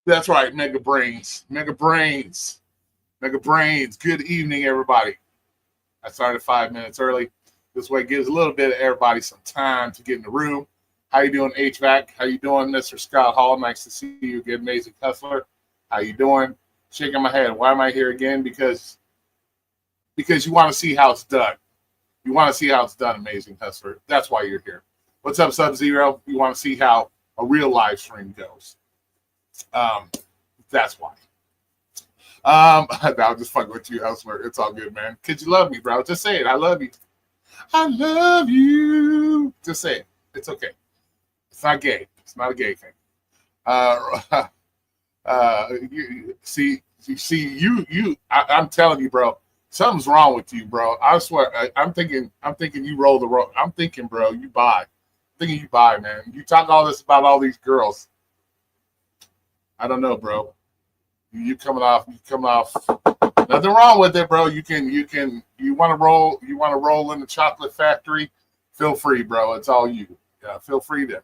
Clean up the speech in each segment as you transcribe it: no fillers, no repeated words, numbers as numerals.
That's right, Mega Brains. Mega Brains. Mega Brains. Good evening, everybody. I started 5 minutes early. This way gives a little bit of everybody some time to get in the room. How you doing, HVAC? How you doing, Mr. Scott Hall? Nice to see you again, Amazing Hustler. How you doing? Shaking my head. Why am I here again? Because you want to see how it's done. You want to see how it's done, Amazing Hustler. That's why you're here. What's up, Sub-Zero? You want to see how a real live stream goes. That's why. I'll just fuck with you, Hustler. It's all good, man. Because you love me, bro. Just say it. I love you. I love you. Just say it. It's okay. It's not gay. It's not a gay thing. I'm telling you, bro. Something's wrong with you, bro. I swear. I'm thinking you roll the road. I'm thinking, bro, you buy. I'm thinking you buy, man. You talk all this about all these girls. I don't know, bro. You coming off. Nothing wrong with it, bro. You want to roll in the chocolate factory. Feel free, bro. It's all you. Yeah, feel free to.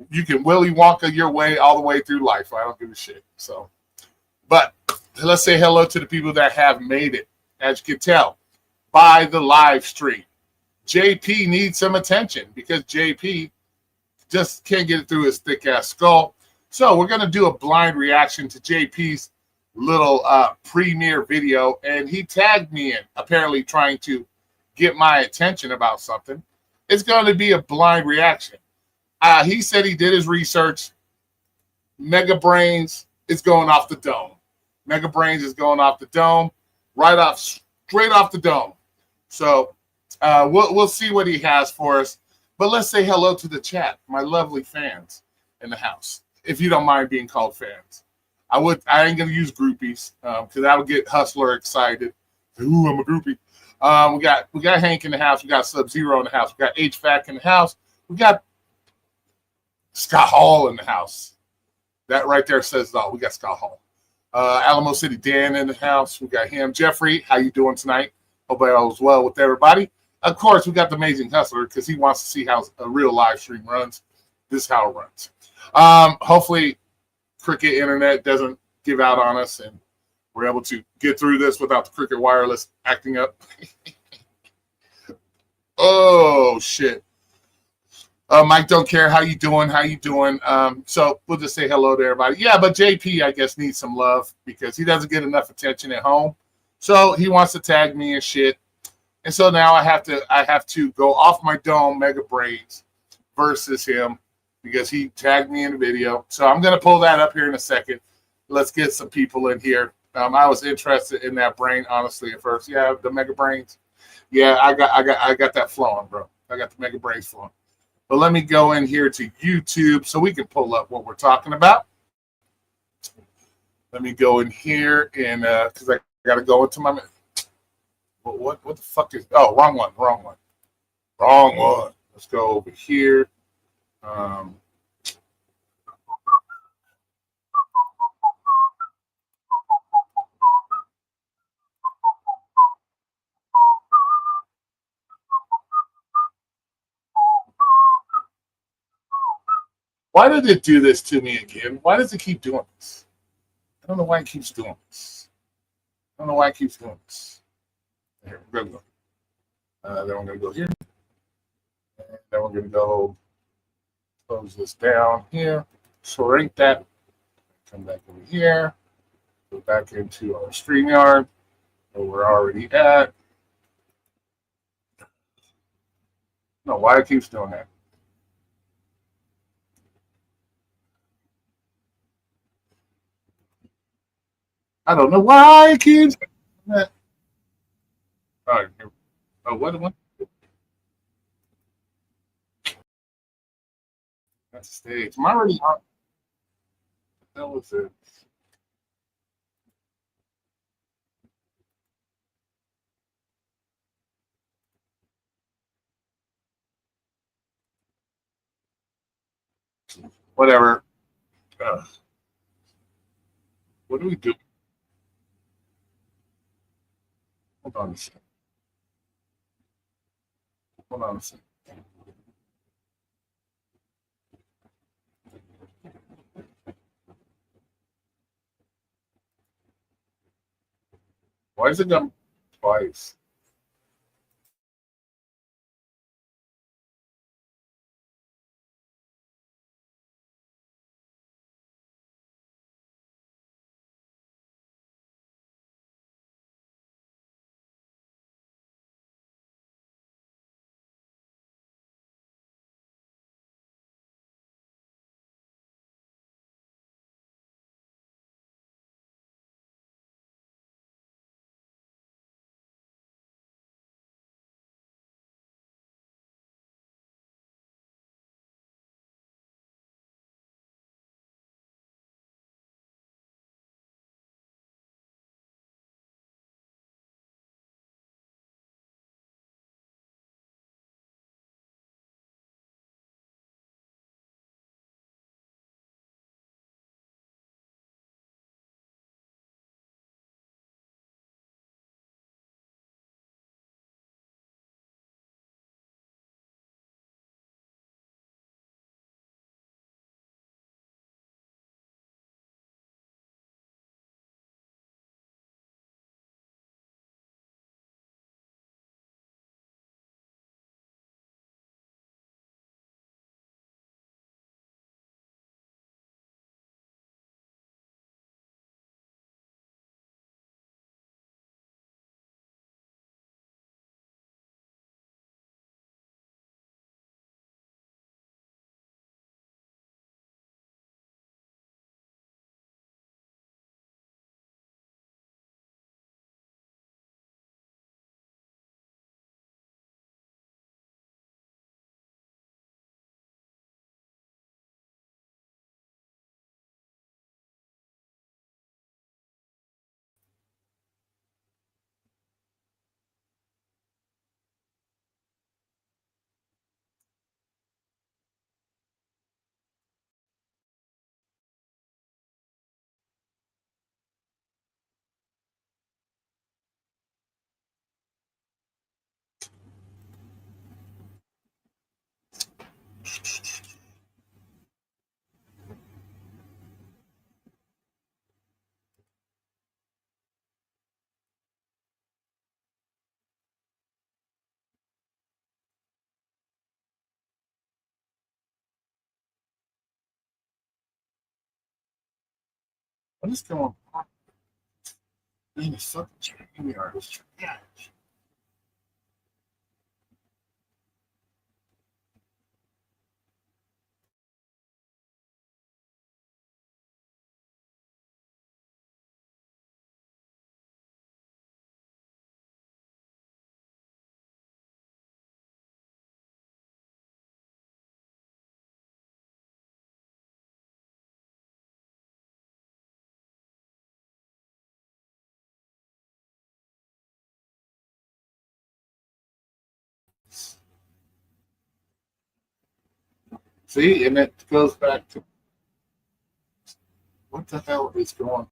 You can Willy Wonka your way all the way through life. I don't give a shit. So, but let's say hello to the people that have made it. As you can tell by the live stream, JP needs some attention because JP just can't get it through his thick ass skull. So we're gonna do a blind reaction to JP's little premiere video, and he tagged me in, apparently trying to get my attention about something. It's going to be a blind reaction. He said he did his research. Mega Brains is going off the dome. Mega Brains is going off the dome, straight off the dome. So we'll see what he has for us. But let's say hello to the chat, my lovely fans in the house. If you don't mind being called fans. I ain't gonna use groupies because that'll get Hustler excited. Ooh, I'm a groupie. We got Hank in the house. We got Sub-Zero in the house. We got HVAC in the house. We got Scott Hall in the house. That right there says it all. We got Scott Hall. Alamo City Dan in the house. We got him. Jeffrey, how you doing tonight? Hope all is well with everybody. Of course, we got the Amazing Hustler because he wants to see how a real live stream runs. This is how it runs. Hopefully Cricket Internet doesn't give out on us and we're able to get through this without the Cricket Wireless acting up. Oh, shit. Mike don't care. How you doing? So we'll just say hello to everybody. Yeah, but JP, I guess, needs some love because he doesn't get enough attention at home. So he wants to tag me and shit. And so now I have to go off my dome, Mega Brains, versus him because he tagged me in the video. So I'm going to pull that up here in a second. Let's get some people in here. I was interested in that brain, honestly, at first. Yeah, the Mega Brains. Yeah, I got that flowing, bro. I got the Mega Brains flowing. But let me go in here to YouTube so we can pull up what we're talking about. Let me go in here and because I got to go into my. What the fuck is? Oh, wrong one. Let's go over here. Why did it do this to me again? Why does it keep doing this? I don't know why it keeps doing this. Here, we're gonna go. Then we're gonna go here. And then we're gonna go close this down here. Shrink that. Come back over here. Go back into our StreamYard where we're already at. No, why it keeps doing that? I don't know why it keeps doing that. All right. Oh, what? That's the stage. Am I already on? That was it. Whatever. What do we do? Hold on a second. Why is it done twice? What is going on? Man, it's fucking StreamYard is trash. See, and it goes back to what the hell is going.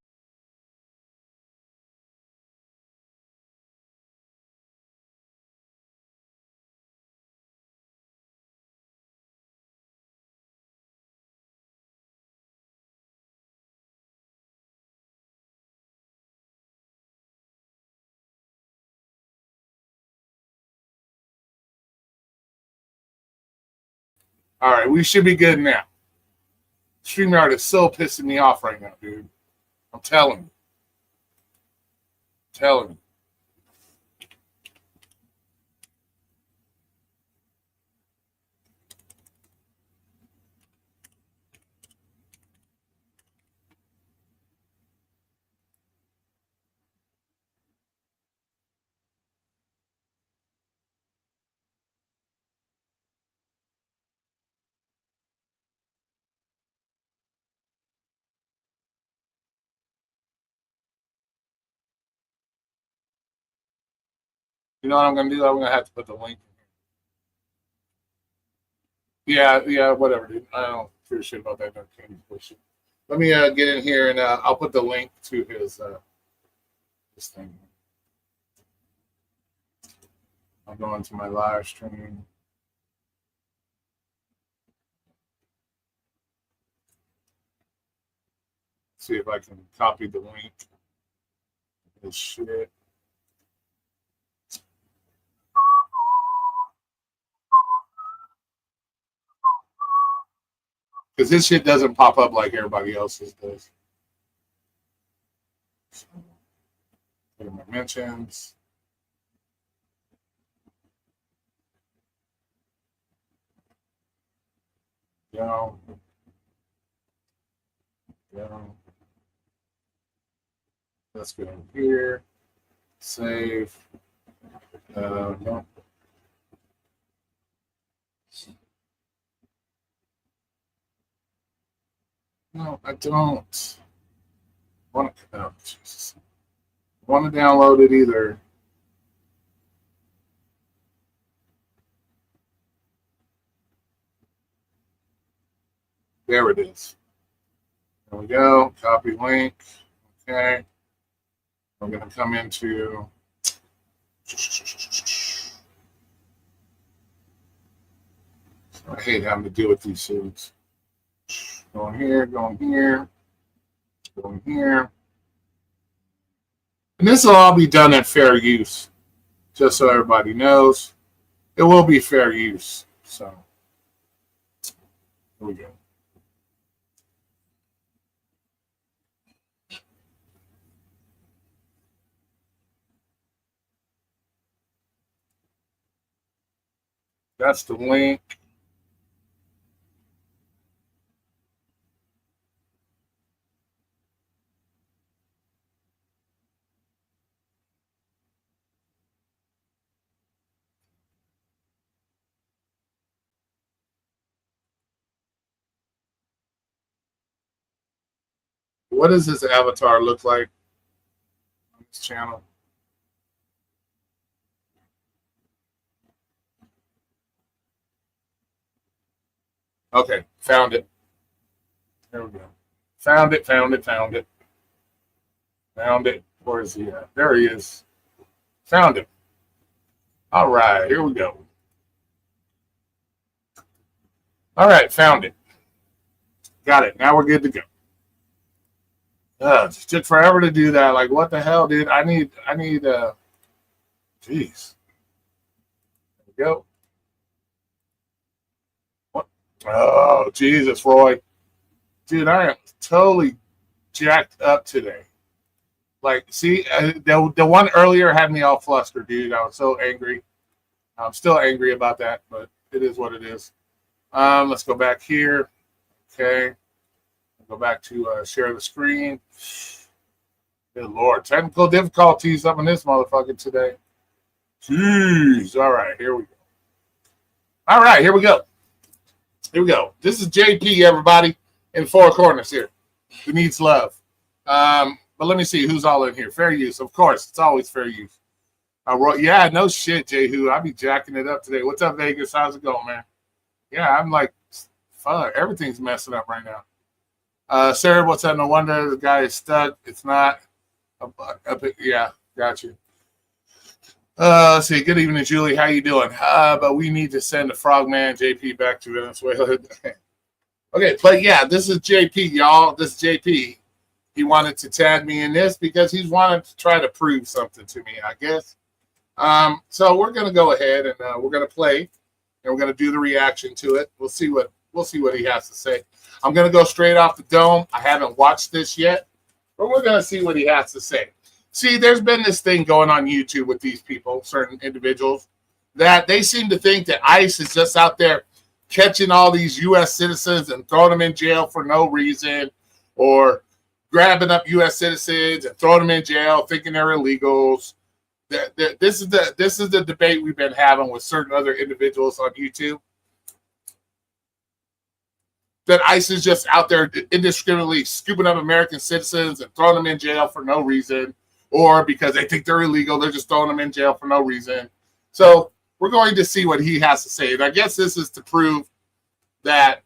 All right, we should be good now. StreamYard is so pissing me off right now, dude. I'm telling you. Telling you. You know what I'm gonna do? I'm gonna have to put the link. Yeah, yeah, whatever, dude. I don't give a shit about that. No candy bullshit. Let me get in here and I'll put the link to his thing. I'm going to my live stream. See if I can copy the link. This shit. because this shit doesn't pop up like everybody else's does. So, go to my mentions. Yeah. Let's go here. Save. No. No, I don't want to. Oh, Jesus. Want to download it either. There it is. There we go. Copy link. Okay. I'm going to come into. I hate having to deal with these things. Going here, going here, going here. And this will all be done at fair use, just so everybody knows. It will be fair use. So, here we go. That's the link. What does this avatar look like on this channel? Okay, found it. There we go. Found it, found it, found it. Found it. Where is he at? There he is. Found him. All right, here we go. All right, found it. Got it. Now we're good to go. It took forever to do that. Like, what the hell, dude? I need, jeez. There we go. What? Oh, Jesus, Roy. Dude, I am totally jacked up today. Like, see, the one earlier had me all flustered, dude. I was so angry. I'm still angry about that, but it is what it is. Let's go back here. Okay. Go back to share the screen. Good Lord. Technical difficulties up in this motherfucker today. Jeez. All right. Here we go. All right. Here we go. Here we go. This is JP, everybody, in four corners here. Who needs love? But let me see who's all in here. Fair use. Of course. It's always fair use. Yeah, no shit, Jehu. I be jacking it up today. What's up, Vegas? How's it going, man? Yeah, I'm like, fuck. Everything's messing up right now. Sarah, what's that? No wonder the guy is stuck. It's not. Yeah, got you. Let's see. Good evening, Julie. How you doing? But we need to send the Frogman JP back to Venezuela. Okay, but yeah, this is JP, y'all. This is JP. He wanted to tag me in this because he's wanted to try to prove something to me, I guess. So we're gonna go ahead and we're gonna play, and we're gonna do the reaction to it. We'll see what he has to say. I'm going to go straight off the dome. I haven't watched this yet, but we're going to see what he has to say. See, there's been this thing going on YouTube with these people, certain individuals, that they seem to think that ICE is just out there catching all these U.S. citizens and throwing them in jail for no reason, or grabbing up U.S. citizens and throwing them in jail thinking they're illegals. This is the debate we've been having with certain other individuals on YouTube. That ICE is just out there indiscriminately scooping up American citizens and throwing them in jail for no reason, or because they think they're illegal, they're just throwing them in jail for no reason. So we're going to see what he has to say. And I guess this is to prove that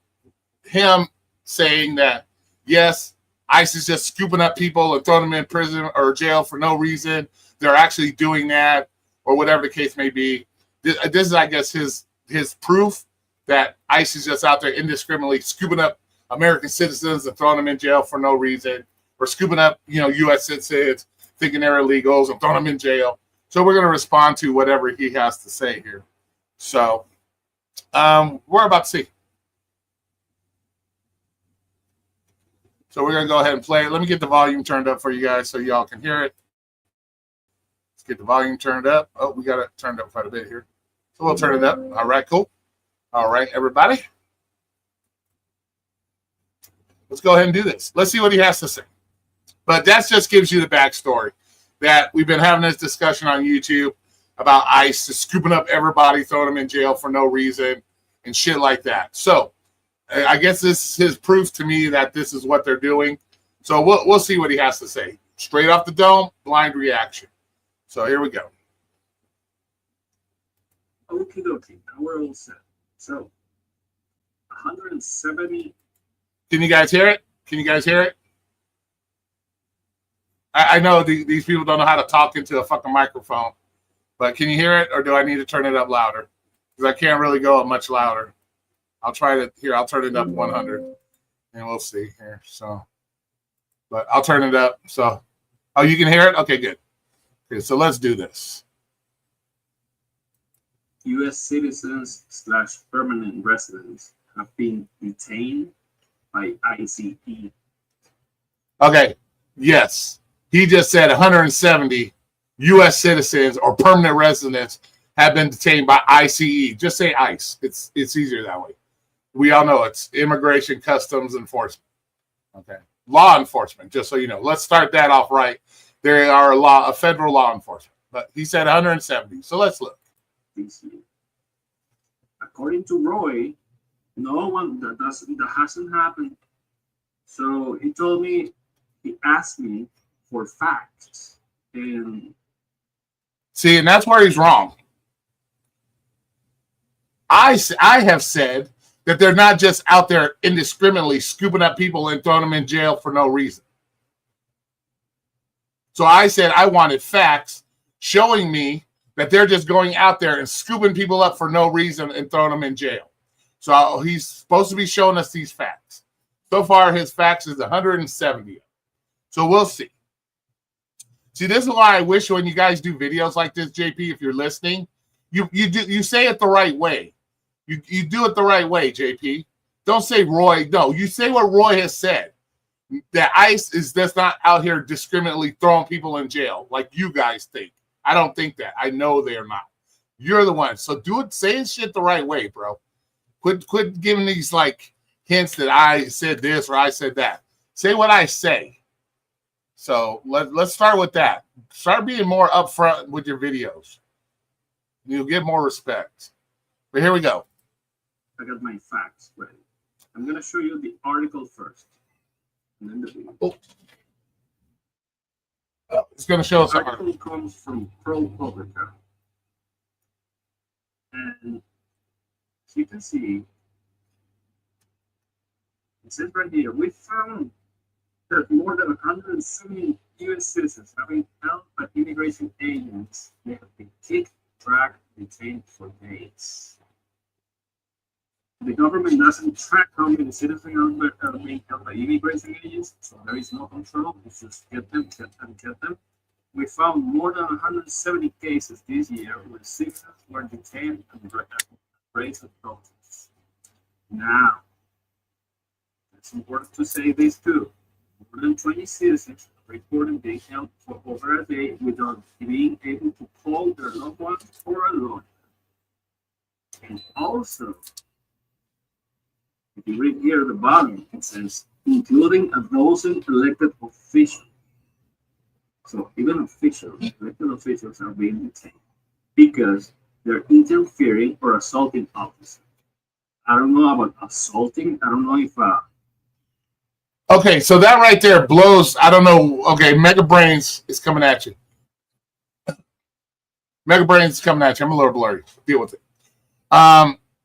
him saying that, yes, ICE is just scooping up people and throwing them in prison or jail for no reason. They're actually doing that, or whatever the case may be. This is, I guess, his proof that ICE is just out there indiscriminately scooping up American citizens and throwing them in jail for no reason, or scooping up, U.S. citizens thinking they're illegals and throwing them in jail. So we're going to respond to whatever he has to say here. So we're about to see. So we're going to go ahead and play it. Let me get the volume turned up for you guys so y'all can hear it. Let's get the volume turned up. Oh, we got it turned up quite a bit here. So we'll turn it up. All right, cool. All right, everybody. Let's go ahead and do this. Let's see what he has to say. But that just gives you the backstory that we've been having this discussion on YouTube about ICE scooping up everybody, throwing them in jail for no reason and shit like that. So I guess this is his proof to me that this is what they're doing. So we'll see what he has to say. Straight off the dome, blind reaction. So here we go. Okie dokie, now we're all set. So 170. Can you guys hear it? Can you guys hear it? I know these people don't know how to talk into a fucking microphone, but can you hear it, or do I need to turn it up louder? Because I can't really go up much louder. I'll try to here. I'll turn it up 100, and we'll see here. So, but I'll turn it up. So, oh, you can hear it? Okay, good. Okay, so let's do this. U.S. citizens / permanent residents have been detained by ICE. Okay, yes. He just said 170 U.S. citizens or permanent residents have been detained by ICE. Just say ICE. It's easier that way. We all know it's Immigration Customs Enforcement. Okay, law enforcement. Just so you know, let's start that off right. There are a federal law enforcement, but he said 170. So let's look. According to Roy, no one that hasn't happened. So he told me, he asked me for facts, and see, and that's where he's wrong. I have said that they're not just out there indiscriminately scooping up people and throwing them in jail for no reason. So I said I wanted facts showing me that they're just going out there and scooping people up for no reason and throwing them in jail. So he's supposed to be showing us these facts. So far, his facts is 170. So we'll see. See, this is why I wish when you guys do videos like this, JP, if you're listening, you say it the right way. You do it the right way, JP. Don't say Roy. No, you say what Roy has said. That ICE is just not out here discriminately throwing people in jail like you guys think. I don't think that. I know they're not. You're the one. So do it. Say shit the right way, bro. Quit giving these like hints that I said this or I said that. Say what I say. So let's start with that. Start being more upfront with your videos. You'll get more respect. But here we go. I got my facts ready. I'm going to show you the article first, and then the video. Oh, it's going to show us. The article comes from ProPublica. And as you can see, it says right here, we found that more than 170 U.S. citizens have been held by immigration agents. They have been kicked, dragged, detained for days. The government doesn't track how many citizens are being held by immigration agents, so there is no control. It's just get them. We found more than 170 cases this year where citizens were detained and raised the protests. Now, it's important to say this too. More than 20 citizens reported being held for over a day without being able to call their loved ones or a lawyer. And also, if you read here at the bottom, it says, including a dozen elected officials. So even elected officials are being detained because they're interfering or assaulting officers. I don't know about assaulting. I don't know if okay, so that right there blows. I don't know. Okay, Mega Brains is coming at you. Mega Brains is coming at you. I'm a little blurry. Deal with it.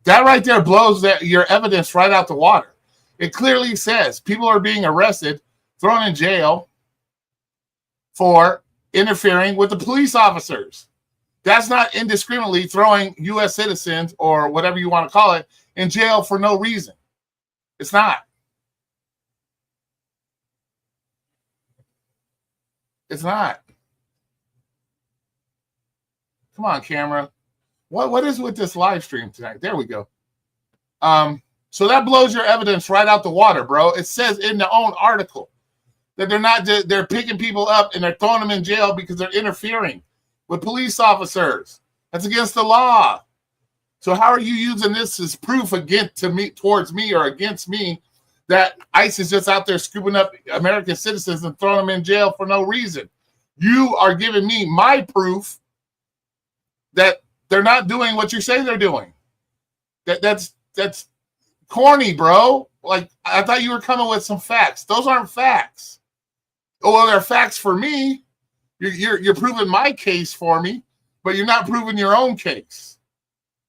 That right there blows your evidence right out the water. It clearly says people are being arrested, thrown in jail for interfering with the police officers. That's not indiscriminately throwing U.S. citizens or whatever you want to call it in jail for no reason. It's not. It's not. Come on, camera. What is with this live stream tonight? There we go. So that blows your evidence right out the water, bro. It says in the own article that they're picking people up and they're throwing them in jail because they're interfering with police officers. That's against the law. So how are you using this as proof towards me or against me that ICE is just out there scooping up American citizens and throwing them in jail for no reason? You are giving me my proof that they're not doing what you say they're doing. That's corny, bro. Like, I thought you were coming with some facts. Those aren't facts. Oh, well, they're facts for me. You're proving my case for me, but you're not proving your own case.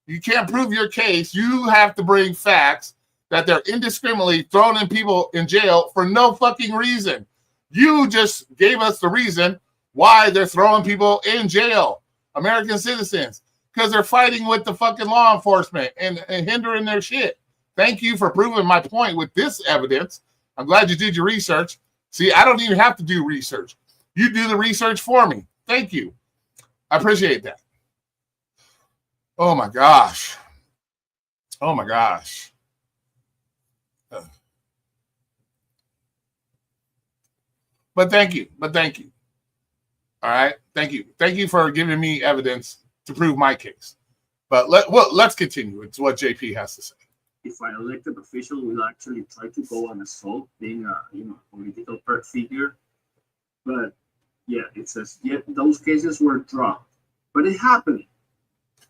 You can't prove your case. You have to bring facts that they're indiscriminately throwing people in jail for no fucking reason. You just gave us the reason why they're throwing people in jail, American citizens, because they're fighting with the fucking law enforcement and hindering their shit. Thank you for proving my point with this evidence. I'm glad you did your research. See, I don't even have to do research. You do the research for me. Thank you. I appreciate that. Oh my gosh. Oh my gosh. But thank you. All right. Thank you. Thank you for giving me evidence to prove my case. But let's continue. It's what JP has to say. If an elected official will actually try to go on assault, being a political figure, but yeah, it says those cases were dropped, but it happened.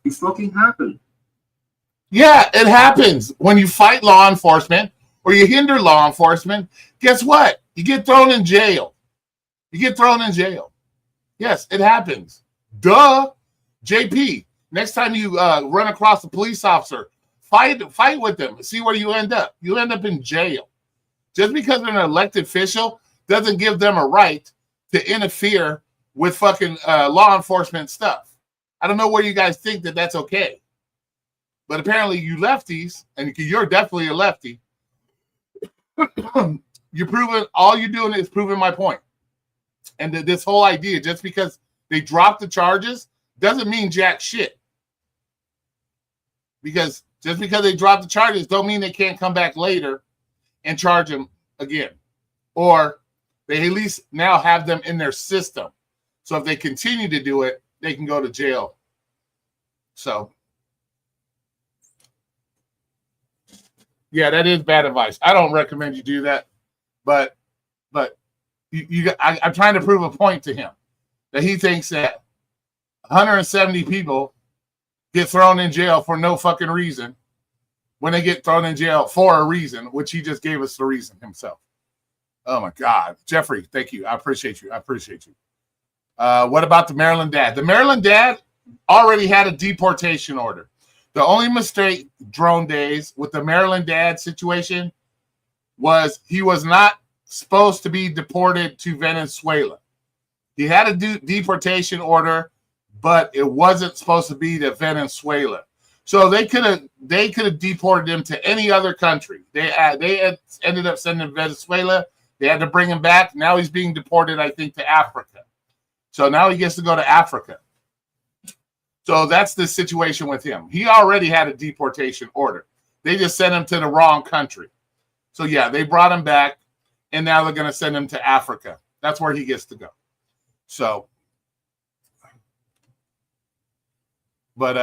It fucking happened. Yeah, it happens when you fight law enforcement or you hinder law enforcement. Guess what? You get thrown in jail. Yes, it happens. Duh. JP, next time you run across a police officer, fight with them. See where you end up. You end up in jail. Just because they're an elected official doesn't give them a right to interfere with fucking law enforcement stuff. I don't know where you guys think that that's okay. But apparently you lefties, and you're definitely a lefty, all you're doing is proving my point. And this whole idea, just because they dropped the charges, doesn't mean jack shit. Because just because they dropped the charges don't mean they can't come back later and charge them again. Or they at least now have them in their system. So if they continue to do it, they can go to jail. So, yeah, that is bad advice. I don't recommend you do that. But I'm trying to prove a point to him that he thinks that 170 people get thrown in jail for no fucking reason when they get thrown in jail for a reason, which he just gave us the reason himself. Oh, my God. Jeffrey, thank you. I appreciate you. What about the Maryland dad? The Maryland dad already had a deportation order. The only mistake, Drone Days, with the Maryland dad situation was he was not supposed to be deported to Venezuela. He had a deportation order, but it wasn't supposed to be to Venezuela. So they could have deported him to any other country. They had ended up sending him to Venezuela. They had to bring him back. Now he's being deported, I think, to Africa. So now he gets to go to Africa. So that's the situation with him. He already had a deportation order. They just sent him to the wrong country. So, yeah, they brought him back, and now they're going to send him to Africa. That's where he gets to go. So, but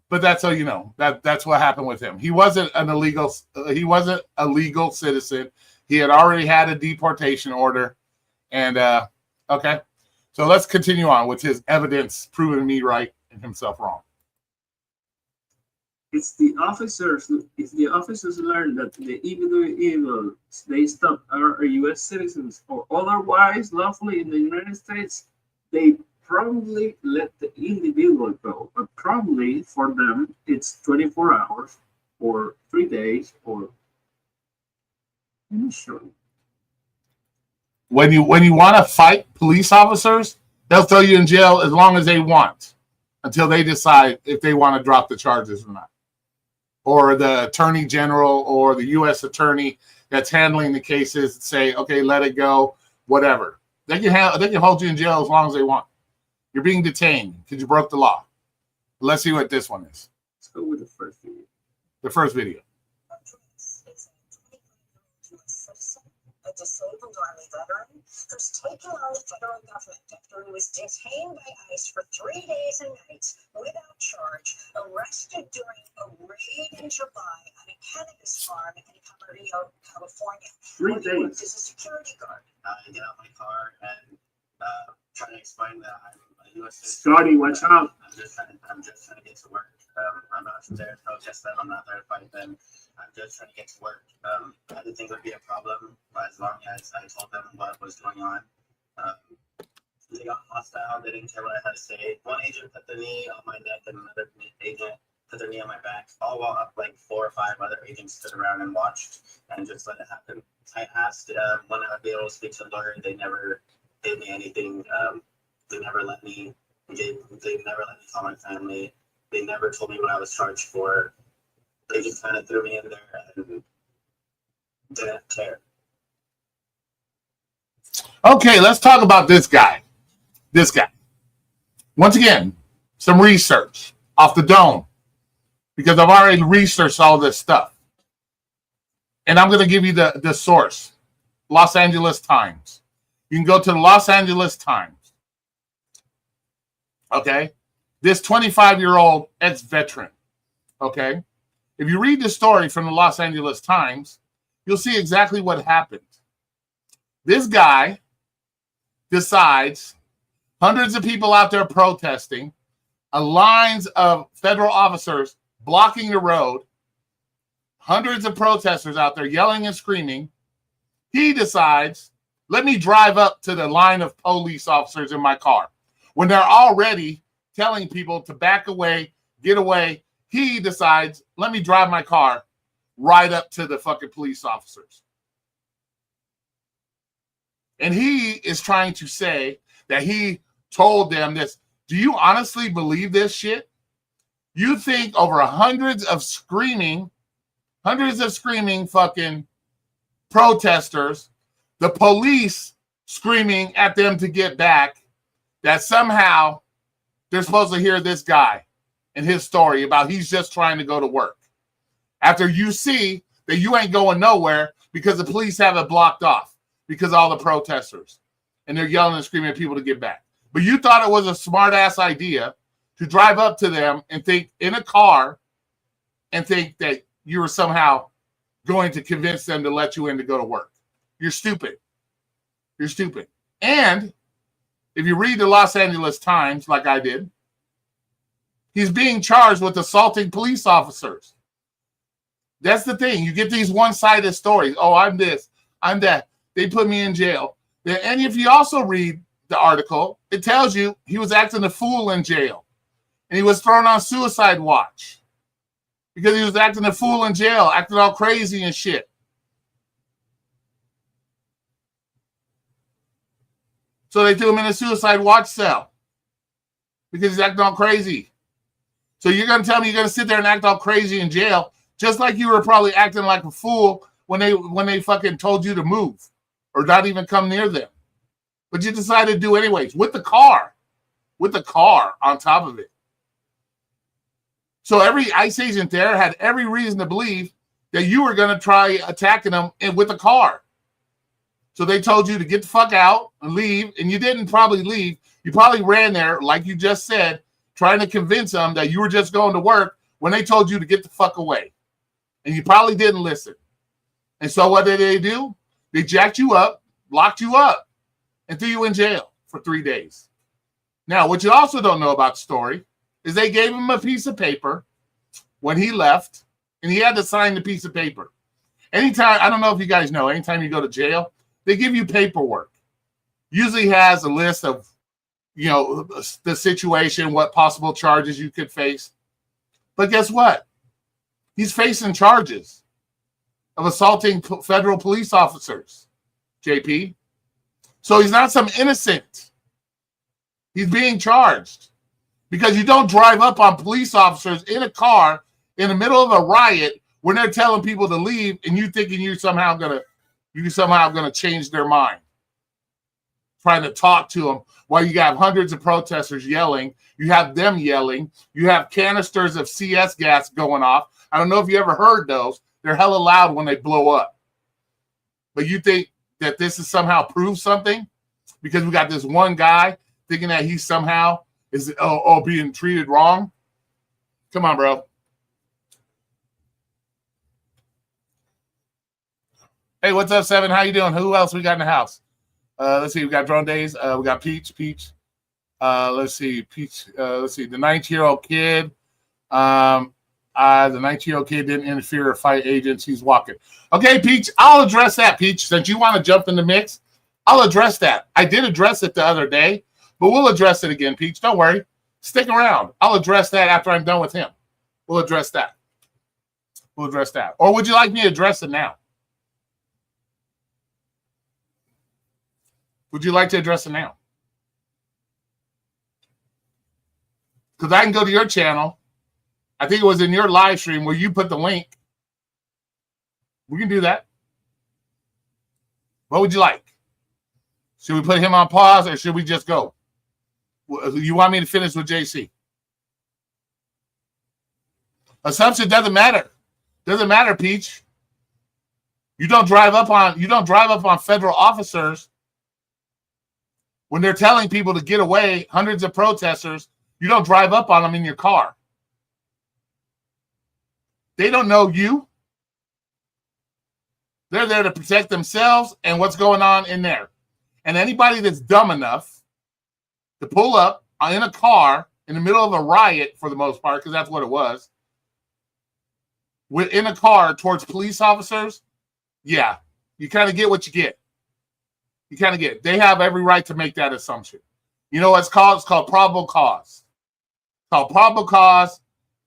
that's how you know that's what happened with him. He wasn't a legal citizen. He had already had a deportation order, and okay. So let's continue on with his evidence proving me right and himself wrong. It's the officers learn that the individuals they stop are U.S. citizens or otherwise lawfully in the United States, they probably let the individual go. But probably for them, it's 24 hours or 3 days or sure. When you want to fight police officers, they'll throw you in jail as long as they want until they decide if they want to drop the charges or not. Or the attorney general or the U.S. attorney that's handling the cases say, okay, let it go, whatever. They can hold you in jail as long as they want. You're being detained because you broke the law. Let's see what this one is. Let's go with the first video. The first video. disabled Army veteran who's taking on the federal government after he was detained by ICE for 3 days and nights without charge, arrested during a raid in July on a cannabis farm in Camarillo, California. 3 days. As a security guard. I get out my car and try to explain that I'm a U.S. citizen. Scotty, watch out. I'm just trying to get to work. I'm not there to protest them. I'm not there to fight them. I'm just trying to get to work. I didn't think it would be a problem, but as long as I told them what was going on, they got hostile. They didn't care what I had to say. One agent put the knee on my neck, and another agent put their knee on my back. All while like 4 or 5 other agents stood around and watched and just let it happen. I asked when I would be able to speak to a lawyer. They never gave me anything. They never let me. They never let me call my family. They never told me what I was charged for. They just kind of threw me in there and didn't care. Okay, let's talk about this guy. This guy. Once again, some research off the dome, because I've already researched all this stuff. And I'm going to give you the source, Los Angeles Times. You can go to the Los Angeles Times. Okay? This 25-year-old ex-veteran. Okay? If you read the story from the Los Angeles Times, you'll see exactly what happened. This guy decides, hundreds of people out there protesting, lines of federal officers blocking the road, hundreds of protesters out there yelling and screaming. He decides, let me drive up to the line of police officers in my car. When they're already telling people to back away, get away, he decides, let me drive my car right up to the fucking police officers. And he is trying to say that he told them this. Do you honestly believe this shit? You think over hundreds of screaming fucking protesters, the police screaming at them to get back, that somehow they're supposed to hear this guy and his story about he's just trying to go to work. After you see that you ain't going nowhere because the police have it blocked off because of all the protesters and they're yelling and screaming at people to get back. But you thought it was a smart ass idea to drive up to them and think in a car and think that you were somehow going to convince them to let you in to go to work. You're stupid. You're stupid. And if you read the Los Angeles Times, like I did, he's being charged with assaulting police officers. That's the thing. You get these one-sided stories. Oh, I'm this, I'm that. They put me in jail. And if you also read the article, it tells you he was acting a fool in jail. And he was thrown on suicide watch because he was acting a fool in jail, acting all crazy and shit. So they threw him in a suicide watch cell because he's acting all crazy. So you're going to tell me you're going to sit there and act all crazy in jail, just like you were probably acting like a fool when they fucking told you to move or not even come near them. But you decided to do anyways with the car on top of it. So every ICE agent there had every reason to believe that you were going to try attacking them with the car. So they told you to get the fuck out and leave, and you didn't probably leave. You probably ran there, like you just said, trying to convince them that you were just going to work when they told you to get the fuck away. And you probably didn't listen. And so what did they do? They jacked you up, locked you up, and threw you in jail for 3 days. Now, what you also don't know about the story is they gave him a piece of paper when he left, and he had to sign the piece of paper. Anytime, I don't know if you guys know, anytime you go to jail, they give you paperwork. Usually has a list of, the situation, what possible charges you could face. But guess what? He's facing charges of assaulting federal police officers, JP. So he's not some innocent. He's being charged because you don't drive up on police officers in a car in the middle of a riot when they're telling people to leave and you thinking you're somehow gonna change their mind. Trying to talk to them while you got hundreds of protesters yelling. You have them yelling. You have canisters of CS gas going off. I don't know if you ever heard those. They're hella loud when they blow up. But you think that this is somehow proves something because we got this one guy thinking that he somehow is being treated wrong. Come on, bro. Hey, what's up, Seven? How you doing? Who else we got in the house? Let's see. We got Drone Days. We got Peach. Let's see. Peach. Let's see. The 19-year-old kid. The 19-year-old kid didn't interfere or fight agents. He's walking. Okay, Peach. I'll address that, Peach. Since you want to jump in the mix, I'll address that. I did address it the other day, but we'll address it again, Peach. Don't worry. Stick around. I'll address that after I'm done with him. We'll address that. Or would you like me to address it now? Would you like to address it now? Because I can go to your channel. I think it was in your live stream where you put the link. We can do that. What would you like? Should we put him on pause or should we just go? You want me to finish with JC? Assumption doesn't matter. Doesn't matter, Peach. You don't drive up on federal officers when they're telling people to get away, hundreds of protesters. You don't drive up on them in your car. They don't know you. They're there to protect themselves and what's going on in there. And anybody that's dumb enough to pull up in a car in the middle of a riot, for the most part, because that's what it was, in a car towards police officers, yeah, you kind of get what you get. You kind of get it. They have every right to make that assumption. You know what it's called? It's called probable cause. It's called probable cause.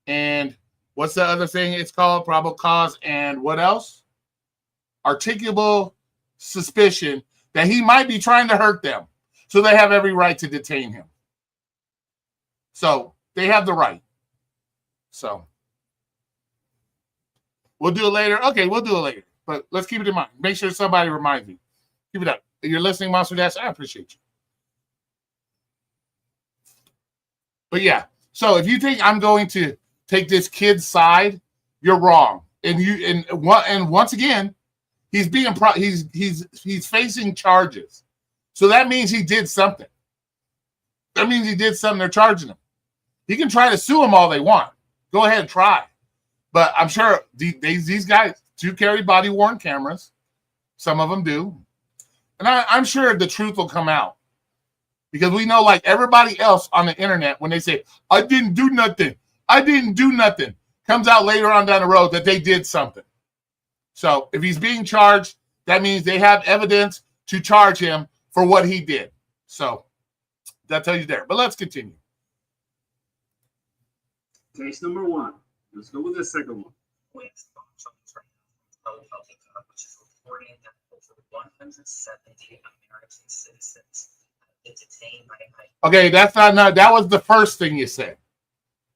And what's the other thing it's called? Probable cause and what else? Articulable suspicion that he might be trying to hurt them. So they have every right to detain him. So they have the right. So we'll do it later. Okay, we'll do it later. But let's keep it in mind. Make sure somebody reminds me. Keep it up. If you're listening, Monster Dash, I appreciate you. But yeah, so if you think I'm going to take this kid's side, you're wrong. And once again, he's facing charges. So that means he did something. That means he did something. They're charging him. He can try to sue them all they want. Go ahead and try. But I'm sure these guys do carry body-worn cameras. Some of them do. And I'm sure the truth will come out. Because we know, like everybody else on the internet, when they say, I didn't do nothing, comes out later on down the road that they did something. So if he's being charged, that means they have evidence to charge him for what he did. So that tells you there. But let's continue. Case number one. Let's go with the second one. Which is reporting that over 170 American citizens have been detained by ICE. Okay, that's not. That was the first thing you said.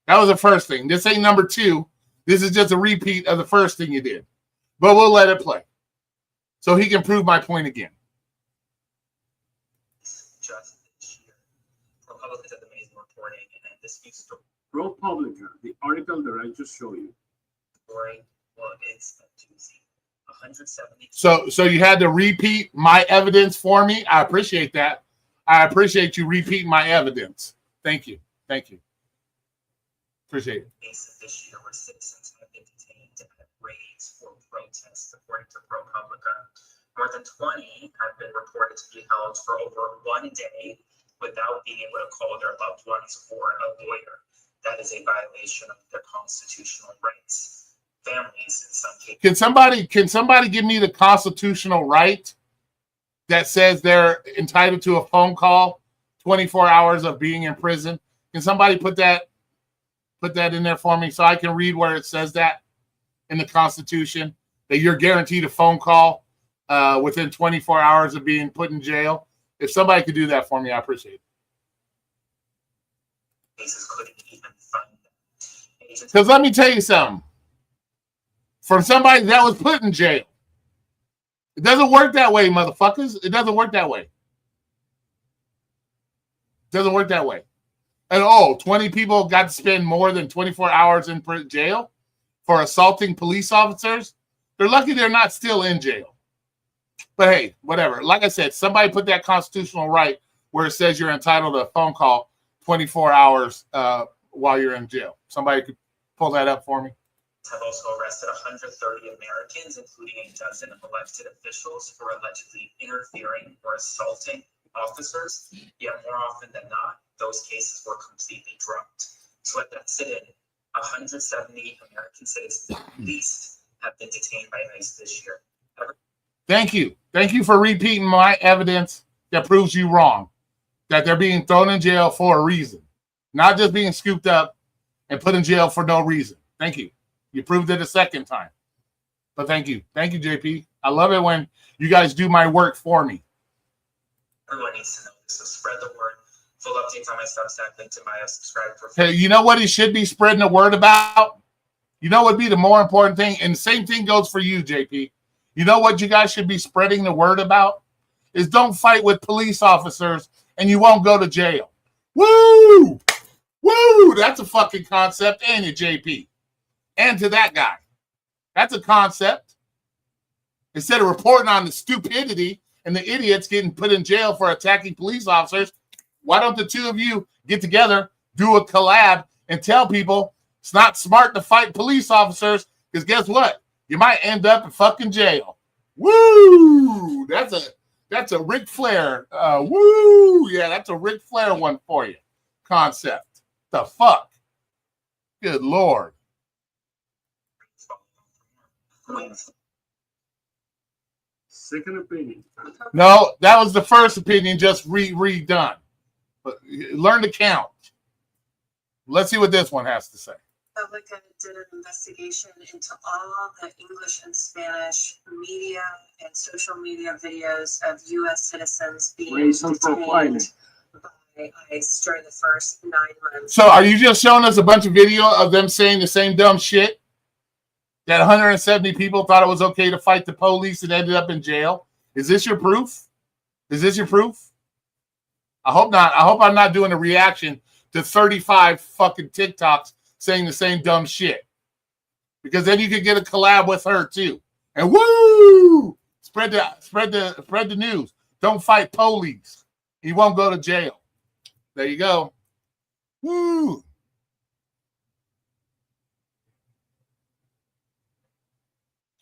That was the first thing. This ain't number two. This is just a repeat of the first thing you did. But we'll let it play. So he can prove my point again. Just this year, Republicans have been amazing reporting, and this speaks to ProPublica, the article that I just showed you. reporting. Well, it's a doozy. 170. So you had to repeat my evidence for me. I appreciate that. I appreciate you repeating my evidence. Thank you. Appreciate it. Cases this year where citizens have been detained at raids for protests, according to ProPublica. More than 20 have been reported to be held for over 1 day without being able to call their loved ones or a lawyer. That is a violation of their constitutional rights. Families, in some cases. Can somebody give me the constitutional right that says they're entitled to a phone call 24 hours of being in prison? Can somebody put that in there for me so I can read where it says that in the Constitution, that you're guaranteed a phone call within 24 hours of being put in jail? If somebody could do that for me, I appreciate it. Because let me tell you something. From somebody that was put in jail. It doesn't work that way, motherfuckers. It doesn't work that way. And 20 people got to spend more than 24 hours in jail for assaulting police officers. They're lucky they're not still in jail. But hey, whatever. Like I said, somebody put that constitutional right where it says you're entitled to a phone call 24 hours while you're in jail. Somebody could pull that up for me. Have also arrested 130 Americans, including a dozen elected officials, for allegedly interfering or assaulting officers. Yet more often than not, those cases were completely dropped. So let that sit in. 170 American citizens at least have been detained by ICE this year. Thank you. Thank you for repeating my evidence that proves you wrong. That they're being thrown in jail for a reason. Not just being scooped up and put in jail for no reason. Thank you. You proved it a second time. But thank you. Thank you, JP. I love it when you guys do my work for me. Everyone needs to know this, so spread the word. Full updates on my Substack, link to my subscribe for Hey, you know what he should be spreading the word about? You know what would be the more important thing? And the same thing goes for you, JP. You know what you guys should be spreading the word about? Is don't fight with police officers and you won't go to jail. Woo! Woo! That's a fucking concept, ain't it, JP? And to that guy. That's a concept. Instead of reporting on the stupidity and the idiots getting put in jail for attacking police officers, why don't the two of you get together, do a collab, and tell people it's not smart to fight police officers because guess what? You might end up in fucking jail. Woo! That's a Ric Flair. Woo! Yeah, that's a Ric Flair one for you. Concept. The fuck? Good Lord. Second opinion. No, that was the first opinion, just redone. But learn to count. Let's see what this one has to say. Publica did an investigation into all the English and Spanish media and social media videos of U.S. citizens being Racial profiling. detained by ICE during the first 9 months. So are you just showing us a bunch of video of them saying the same dumb shit? That 170 people thought it was okay to fight the police and ended up in jail? Is this your proof? Is this your proof? I hope not. I hope I'm not doing a reaction to 35 fucking TikToks saying the same dumb shit. Because then you could get a collab with her too. And woo! Spread the news. Don't fight police. You won't go to jail. There you go. Woo!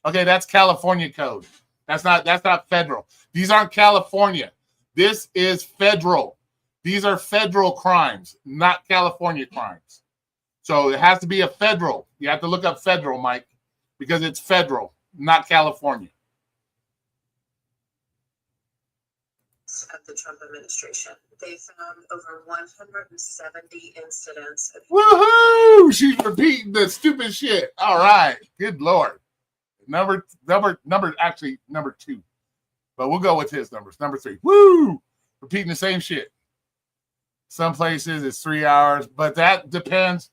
Okay, that's California code. That's not federal. These aren't California. This is federal. These are federal crimes, not California crimes. So it has to be a federal. You have to look up federal, Mike, because it's federal, not California. Of the Trump administration, they found over 170 incidents of Woohoo! She's repeating the stupid shit. All right. Good Lord. Number 2. But we'll go with his numbers. Number 3. Woo! Repeating the same shit. Some places it's 3 hours, but that depends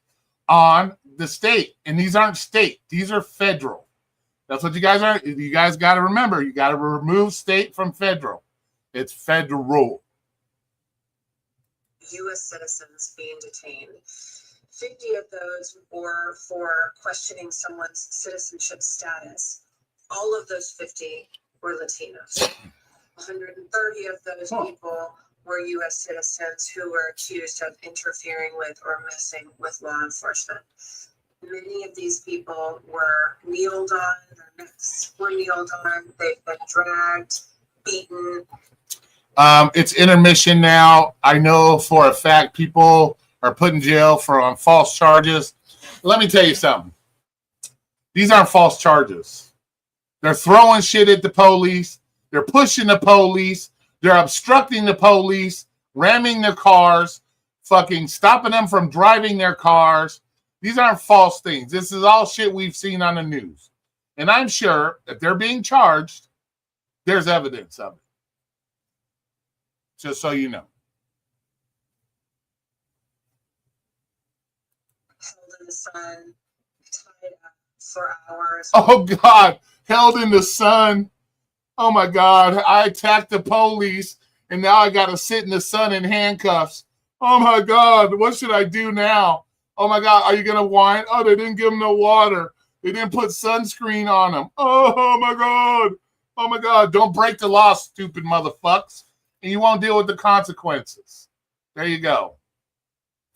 on the state. And these aren't state. These are federal. That's what you guys are. You guys got to remember. You got to remove state from federal. It's federal. U.S. citizens being detained. 50 of those were for questioning someone's citizenship status. All of those 50 were Latinos. 130 of those people were U.S. citizens who were accused of interfering with or messing with law enforcement. Many of these people were kneeled on, their necks were kneeled on, they've been dragged, beaten. It's intermission now. I know for a fact people are put in jail for false charges. Let me tell you something. These aren't false charges. They're throwing shit at the police. They're pushing the police. They're obstructing the police, ramming their cars, fucking stopping them from driving their cars. These aren't false things. This is all shit we've seen on the news. And I'm sure if they're being charged, there's evidence of it. Just so you know. Held in the sun, tied up for hours. Oh, God. Held in the sun. Oh, my God. I attacked the police, and now I got to sit in the sun in handcuffs. Oh, my God. What should I do now? Oh, my God. Are you going to whine? Oh, they didn't give them no water. They didn't put sunscreen on them. Oh, my God. Oh my God, don't break the law, stupid motherfucks. And you won't deal with the consequences. There you go.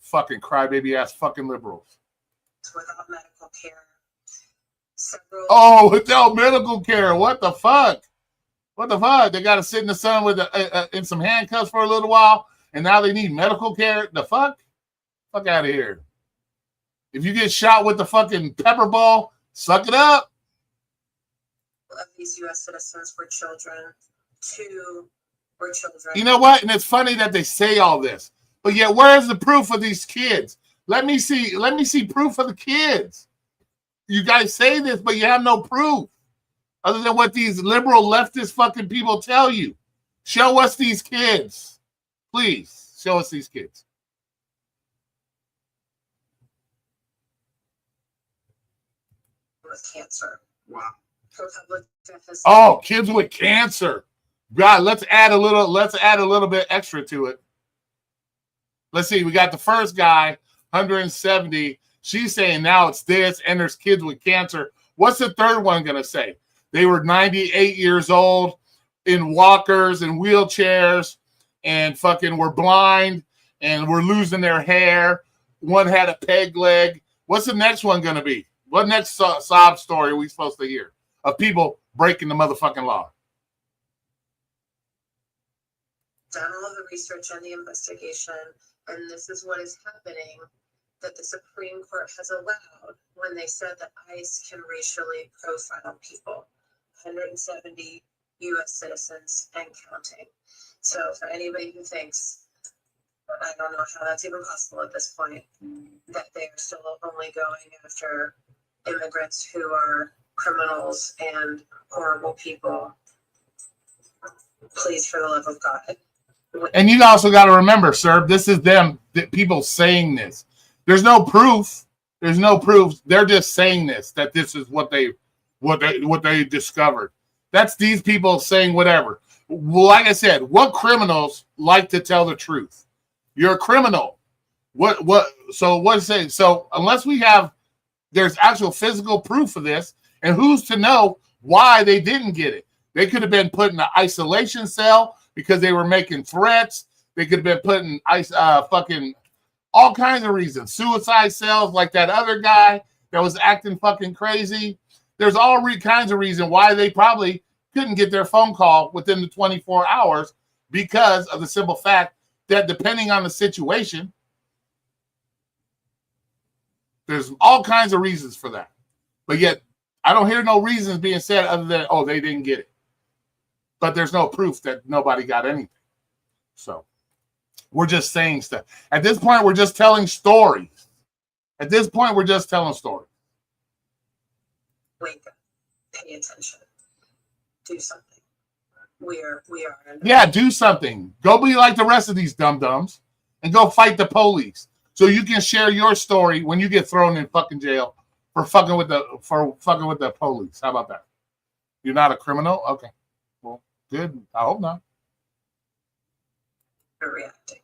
Fucking crybaby ass fucking liberals. Without medical care. Several Oh, without medical care. What the fuck? What the fuck? They got to sit in the sun with in some handcuffs for a little while, and now they need medical care? The fuck? Fuck out of here. If you get shot with the fucking pepper ball, suck it up. of these U.S. citizens were children. 2 were children. You know what? And it's funny that they say all this, but yet where's the proof of these kids? Let me see proof of the kids. You guys say this, but you have no proof other than what these liberal leftist fucking people tell you. Show us these kids. Please, show us these kids. With cancer. Wow. Oh, kids with cancer. God, let's add a little bit extra to it. Let's see. We got the first guy, 170. She's saying now it's this, and there's kids with cancer. What's the third one going to say? They were 98 years old, in walkers and wheelchairs, and fucking were blind, and were losing their hair. One had a peg leg. What's the next one going to be? What next sob story are we supposed to hear of people breaking the motherfucking law? Done all of the research and the investigation, and this is what is happening that the Supreme Court has allowed when they said that ICE can racially profile people, 170 U.S. citizens and counting. So for anybody who thinks, I don't know how that's even possible at this point, that they are still only going after immigrants who are criminals and horrible people, please, for the love of God. And you also got to remember, sir, this is them, people saying this. There's no proof. There's no proof. They're just saying this, that this is what they discovered. That's these people saying whatever. Like I said, what criminals like to tell the truth? You're a criminal. So what's saying? So unless we have, there's actual physical proof of this, and who's to know why they didn't get it? They could have been put in an isolation cell because they were making threats. They could have been put in fucking all kinds of reasons. Suicide cells, like that other guy that was acting fucking crazy. There's all kinds of reasons why they probably couldn't get their phone call within the 24 hours because of the simple fact that depending on the situation, there's all kinds of reasons for that. But yet, I don't hear no reasons being said other than, oh, they didn't get it. But there's no proof that nobody got anything. So we're just saying stuff. At this point, we're just telling stories. At this point, we're just telling stories. Wake up. Pay attention. Do something. We are. Yeah, do something. Go be like the rest of these dum-dums and go fight the police. So you can share your story when you get thrown in fucking jail for fucking with the police. How about that? You're not a criminal? Okay. Well, good. I hope not. Reacting.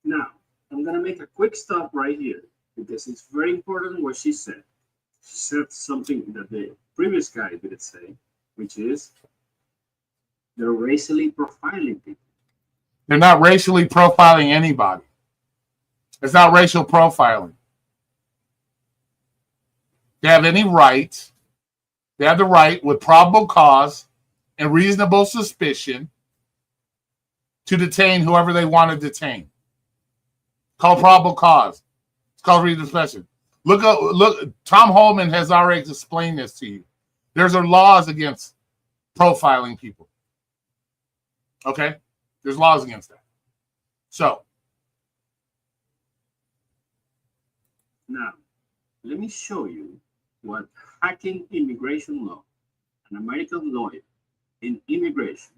Now, I'm going to make a quick stop right here because it's very important what she said. She said something that the previous guy didn't say, which is they're racially profiling people. They're not racially profiling anybody. It's not racial profiling. They have any right. They have the right with probable cause and reasonable suspicion to detain whoever they want to detain. Called probable cause. It's called reasonable suspicion. Look. Tom Holman has already explained this to you. There's laws against profiling people. Okay? There's laws against that. So. Now, let me show you what hacking immigration law, an American lawyer in immigration,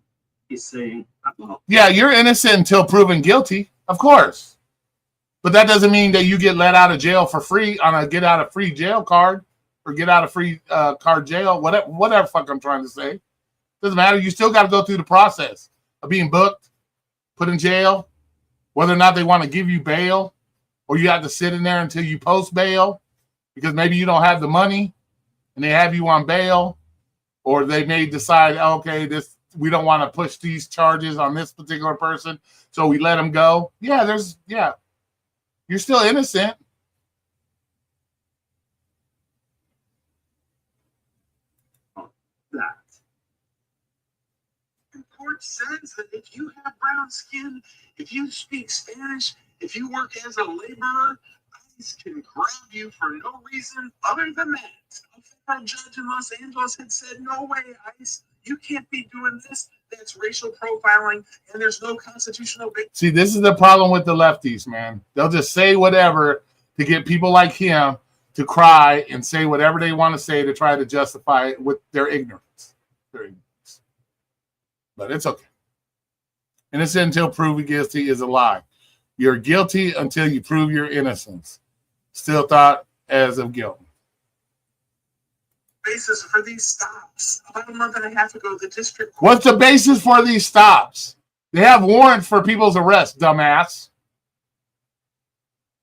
is saying about. Yeah, you're innocent until proven guilty, of course. But that doesn't mean that you get let out of jail for free on a get out of free jail card or get out of free card jail, whatever fuck I'm trying to say. Doesn't matter. You still got to go through the process of being booked, put in jail, whether or not they want to give you bail, or you have to sit in there until you post bail because maybe you don't have the money and they have you on bail. or they may decide, okay, we don't want to push these charges on this particular person, so we let them go. Yeah, you're still innocent. That. The court says that if you have brown skin, if you speak Spanish, if you work as a laborer, ICE can grab you for no reason other than that. A federal judge in Los Angeles had said, no way, ICE, you can't be doing this. That's racial profiling, and there's no constitutional basis. See, this is the problem with the lefties, man. They'll just say whatever to get people like him to cry and say whatever they want to say to try to justify it with their ignorance. But it's okay. Innocent until proven guilty is a lie. You're guilty until you prove your innocence. Still thought as of guilt. Basis for these stops. About a month and a half ago, the district court. What's the basis for these stops? They have warrants for people's arrest, dumbass.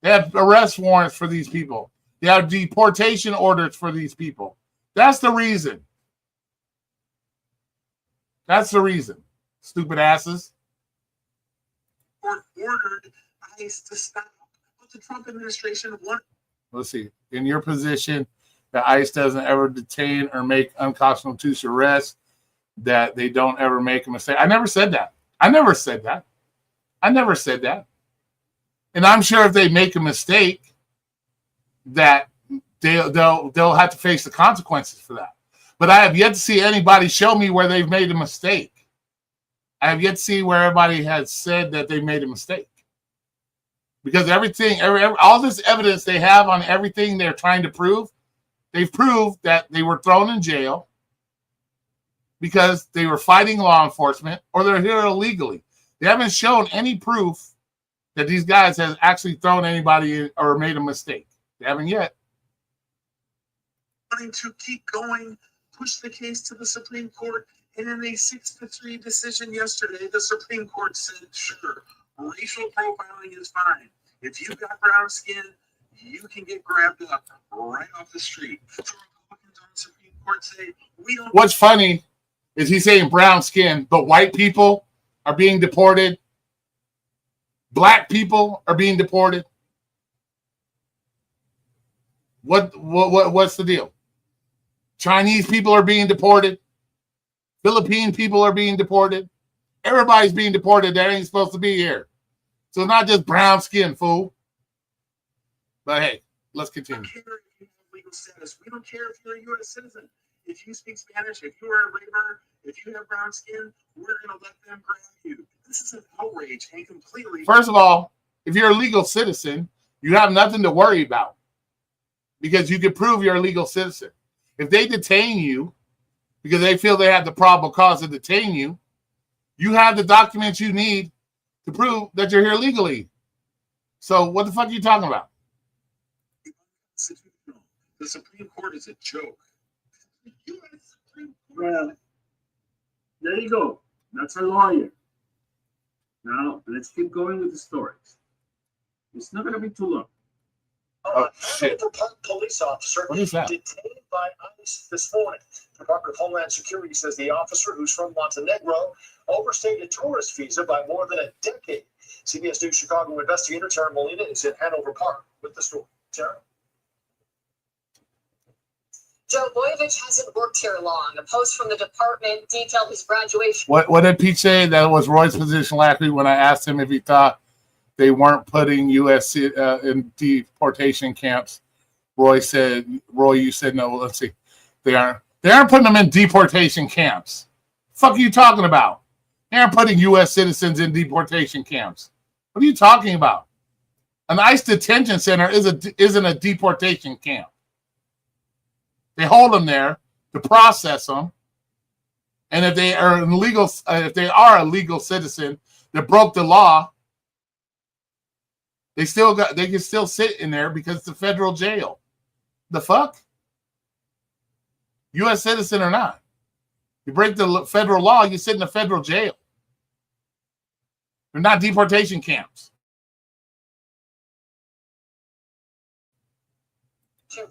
They have arrest warrants for these people. They have deportation orders for these people. That's the reason. That's the reason. Stupid asses. Court ordered ICE to stop, but the Trump administration wanted. Let's see. In your position, that ICE doesn't ever detain or make unconstitutional arrests, that they don't ever make a mistake. I never said that. I never said that. And I'm sure if they make a mistake, that they'll have to face the consequences for that. But I have yet to see anybody show me where they've made a mistake. I have yet to see where everybody has said that they made a mistake. Because all this evidence they have on everything they're trying to prove, they've proved that they were thrown in jail because they were fighting law enforcement or they're here illegally. They haven't shown any proof that these guys have actually thrown anybody in or made a mistake. They haven't yet. Wanting to keep going, push the case to the Supreme Court, and in a 6-3 decision yesterday, the Supreme Court said, sure, racial profiling is fine. If you've got brown skin, you can get grabbed up right off the street. The Republicans on the Supreme Court say, we don't. What's funny is he's saying brown skin, but white people are being deported. Black people are being deported. What's the deal? Chinese people are being deported. Philippine people are being deported. Everybody's being deported that ain't supposed to be here. So it's not just brown skin, fool. But hey, let's continue. We don't care if you have legal status. We don't care if you're a U.S. citizen. If you speak Spanish, if you are a laborer, if you have brown skin, we're going to let them grab you. This is an outrage and completely. First of all, if you're a legal citizen, you have nothing to worry about because you can prove you're a legal citizen. If they detain you because they feel they have the probable cause to detain you, you have the documents you need to prove that you're here legally. So what the fuck are you talking about? The Supreme Court is a joke. The U.S. Supreme Court. Well, there you go. That's our lawyer. Now, let's keep going with the stories. It's not going to be too long. Oh, shit. Police officer What is that? detained by ICE this morning. The Department of Homeland Security says the officer, who's from Montenegro, overstayed a tourist visa by more than a decade. CBS News Chicago investigator Tara Molina is in Hanover Park with the story. Tara? Joe Boyovich hasn't worked here long. A post from the department detailed his graduation. What did Pete say? That was Roy's position last week when I asked him if he thought they weren't putting U.S. in deportation camps. Roy, you said no. Let's see. They aren't putting them in deportation camps. The fuck are you talking about? They aren't putting U.S. citizens in deportation camps. What are you talking about? An ICE detention center isn't a deportation camp. They hold them there to process them, and if they are a legal citizen that broke the law, they can still sit in there because it's a federal jail. The fuck? U.S. citizen or not, you break the federal law, you sit in a federal jail. They're not deportation camps.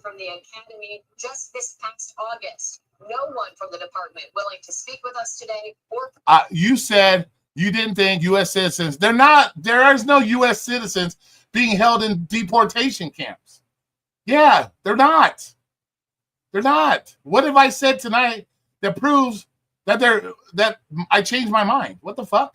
From the academy just this past August. No one from the department willing to speak with us today or You said you didn't think U.S. citizens. They're not. There is no U.S. citizens being held in deportation camps. Yeah, they're not. They're not. What have I said tonight that proves that I changed my mind? What the fuck?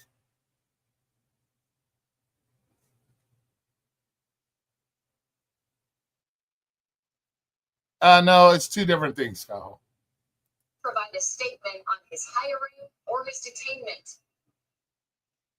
No, it's two different things, Kyle. provide a statement on his hiring or his detainment.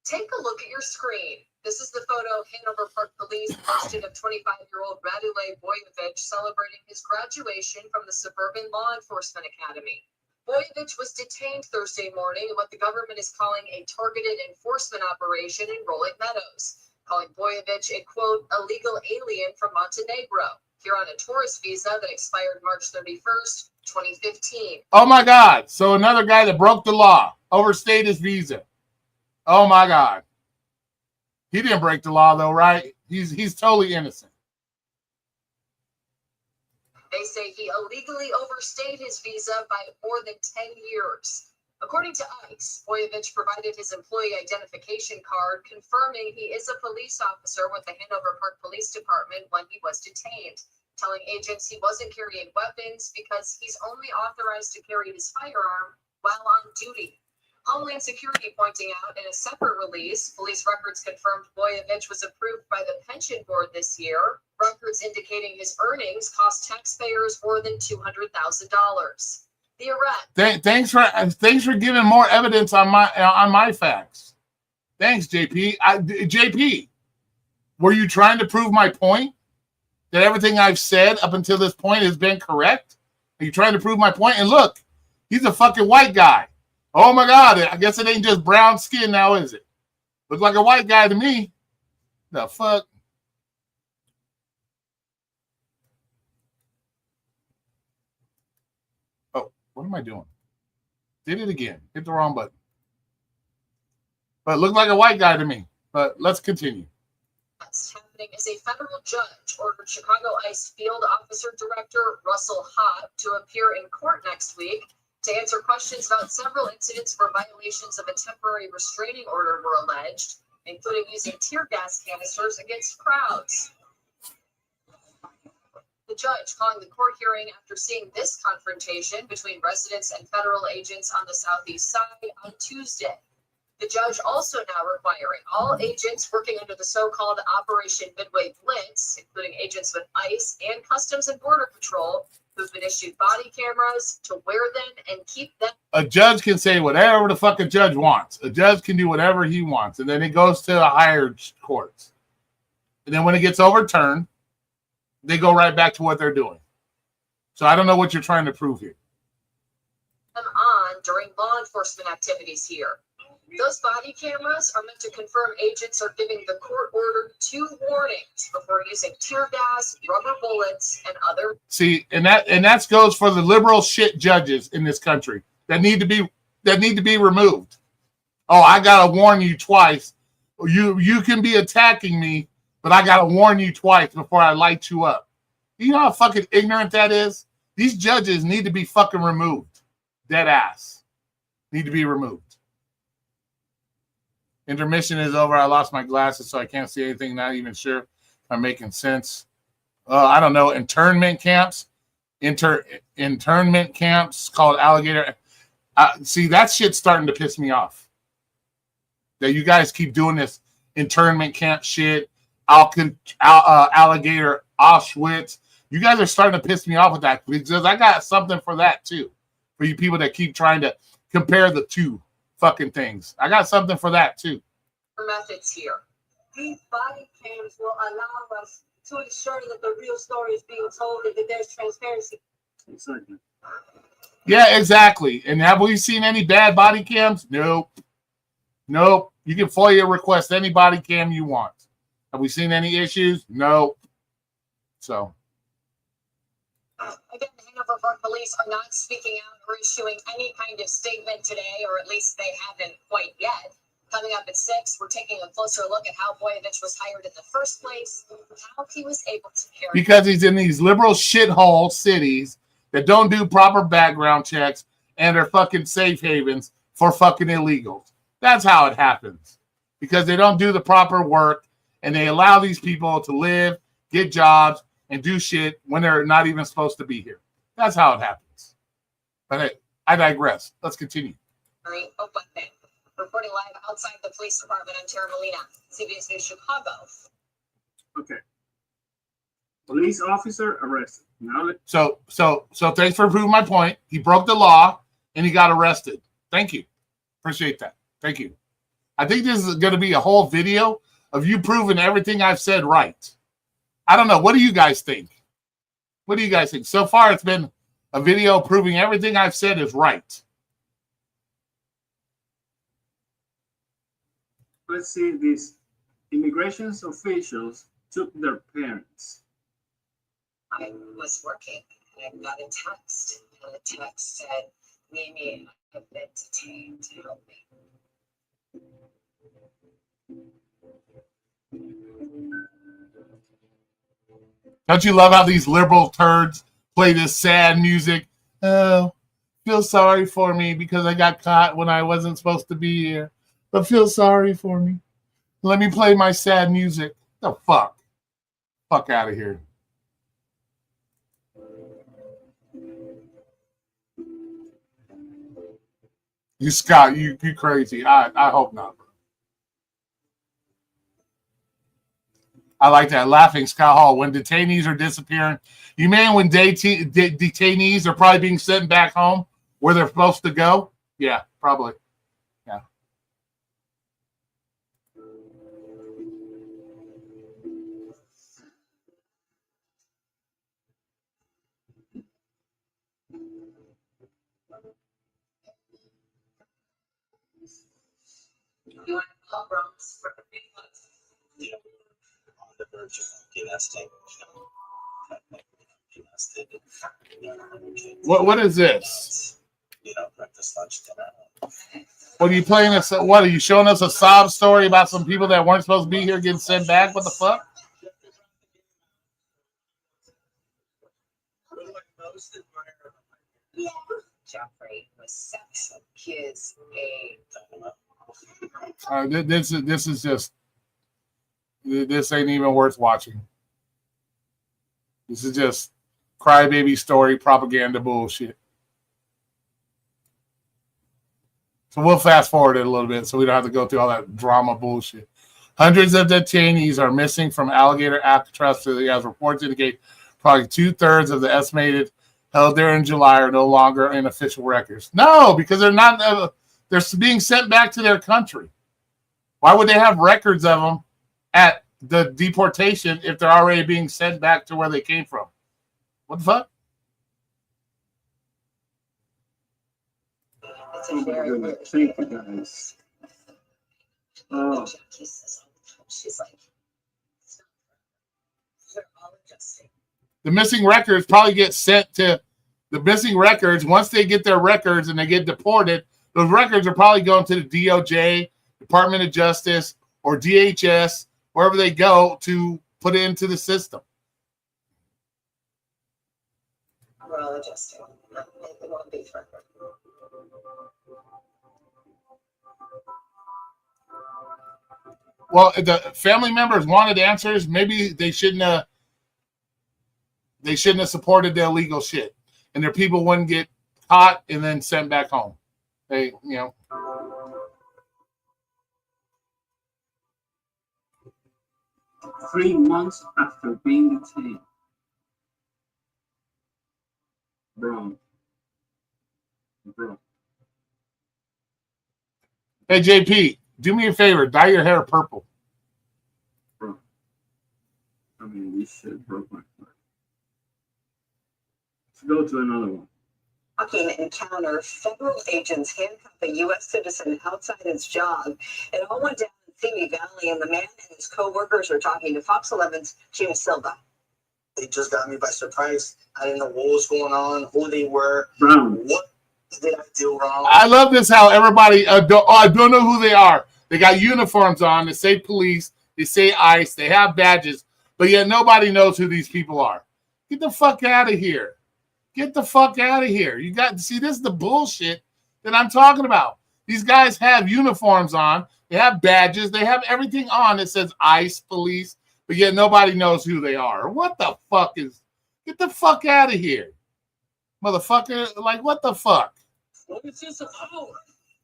Take a look at your screen. This is the photo Hanover Park Police posted of 25-year-old Radulej Bojevich celebrating his graduation from the Suburban Law Enforcement Academy. Bojevich was detained Thursday morning in what the government is calling a targeted enforcement operation in Rolling Meadows, calling Bojevich a, quote, illegal alien from Montenegro, here on a tourist visa that expired March 31st, 2015. Oh, my God. So another guy that broke the law, overstayed his visa. Oh, my God. He didn't break the law, though, right? He's totally innocent. They say he illegally overstayed his visa by more than 10 years. According to ICE, Bojevich provided his employee identification card confirming he is a police officer with the Hanover Park Police Department when he was detained, telling agents he wasn't carrying weapons because he's only authorized to carry his firearm while on duty. Homeland Security pointing out in a separate release, police records confirmed Bojevich was approved by the pension board this year, records indicating his earnings cost taxpayers more than $200,000. The arrest. Thanks for giving more evidence on my facts. Thanks, JP. JP, were you trying to prove my point? That everything I've said up until this point has been correct? Are you trying to prove my point? And look, he's a fucking white guy. Oh my God, I guess it ain't just brown skin now, is it? Look like a white guy to me. The fuck? Oh, what am I doing? Did it again. Hit the wrong button. But it looked like a white guy to me. But let's continue. What's happening is a federal judge ordered Chicago ICE Field Officer Director Russell Hott to appear in court next week to answer questions about several incidents where violations of a temporary restraining order were alleged, including using tear gas canisters against crowds. The judge calling the court hearing after seeing this confrontation between residents and federal agents on the southeast side on Tuesday. The judge also now requiring all agents working under the so-called Operation Midway Blitz, including agents with ICE and Customs and Border Patrol, who've been issued body cameras, to wear them and keep them. A judge can say whatever the fuck a judge wants. A judge can do whatever he wants, and then it goes to the higher courts. And then when it gets overturned, they go right back to what they're doing. So I don't know what you're trying to prove here. On during law enforcement activities here. Those body cameras are meant to confirm agents are giving the court-ordered 2 warnings before using tear gas, rubber bullets, and other. See, and that goes for the liberal shit judges in this country that need to be removed. Oh, I gotta warn you twice. You can be attacking me, but I gotta warn you twice before I light you up. You know how fucking ignorant that is? These judges need to be fucking removed. Dead ass. Need to be removed. Intermission is over. I lost my glasses, so I can't see anything. Not even sure if I'm making sense. I don't know. Internment camps called alligator. See, that shit's starting to piss me off. That you guys keep doing this internment camp shit, alligator Auschwitz. You guys are starting to piss me off with that because I got something for that too. For you people that keep trying to compare the two fucking things. I got something for that too. Methods here. These body cams will allow us to ensure that the real story is being told and that there's transparency. Yeah, exactly. And have we seen any bad body cams? Nope. You can FOIA request any body cam you want. Have we seen any issues? Nope. So. Again, the Hanover Park Police are not speaking out or issuing any kind of statement today, or at least they haven't quite yet. Coming up at 6, we're taking a closer look at how Bojevich was hired in the first place, how he was able to carry. Because he's in these liberal shithole cities that don't do proper background checks and are fucking safe havens for fucking illegals. That's how it happens. Because they don't do the proper work and they allow these people to live, get jobs, and do shit when they're not even supposed to be here. That's how it happens. But hey, I digress. Let's continue. Open. Reporting live outside the police department in Terra Molina, CBS News Chicago. Okay. Police officer arrested. Now So thanks for proving my point. He broke the law and he got arrested. Thank you. Appreciate that. Thank you. I think this is going to be a whole video of you proving everything I've said right. I don't know. What do you guys think? What do you guys think? So far, it's been a video proving everything I've said is right. let's see, these immigration officials took their parents. I was working and I got a text, and the text said, Mimi, I've been detained, help me. Don't you love how these liberal turds play this sad music? Oh, feel sorry for me because I got caught when I wasn't supposed to be here. But feel sorry for me. Let me play my sad music. The fuck? Fuck out of here. You Scott, you crazy. I hope not, bro. I like that. Laughing, Scott Hall. When detainees are disappearing, you mean when detainees are probably being sent back home where they're supposed to go? Yeah, probably. Yeah. You want to call Bronx for the big ones? Yeah, on the verge of investing, invested, What is this? Breakfast, lunch, dinner. What are you playing us? What are you showing us a sob story about some people that weren't supposed to be here getting sent back? What the fuck? Yeah. Jeffrey was sex, kids, This is just, this ain't even worth watching. This is just crybaby story propaganda bullshit. So we'll fast forward it a little bit so we don't have to go through all that drama bullshit. Hundreds of detainees are missing from Alligator Alcatraz facility, as reports indicate. Probably 2/3 of the estimated held there in July are no longer in official records. No, because they're not. They're being sent back to their country. Why would they have records of them at the deportation if they're already being sent back to where they came from? What the fuck? It's a very weird Thank you, guys. Oh. Jackie says all the time, she's like, they're all adjusting. The missing records probably get sent to the missing records. Once they get their records and they get deported, those records are probably going to the DOJ, Department of Justice, or DHS, wherever they go to put it into the system. We're all adjusting. It won't be forever. Well, if the family members wanted answers, maybe they shouldn't have supported the illegal shit, and their people wouldn't get caught and then sent back home. 3 months after being detained. Bro. Hey, JP, do me a favor. Dye your hair purple. Bro. I mean, this shit broke my heart. Let's go to another one. Shocking encounter. Federal agents handcuff a U.S. citizen outside his job. It all went down in Simi Valley, and the man and his co-workers are talking to Fox 11's Jim Silva. They just got me by surprise. I didn't know what was going on, who they were, Brown. what did I do wrong. I love this how everybody, I don't know who they are. They got uniforms on. They say police. They say ICE. They have badges. But yet nobody knows who these people are. Get the fuck out of here. Get the fuck out of here. You got to see, this is the bullshit that I'm talking about. These guys have uniforms on. They have badges. They have everything on that says ICE, police, but yet nobody knows who they are. What the fuck is, get the fuck out of here. Motherfucker, like, what the fuck? What is this about?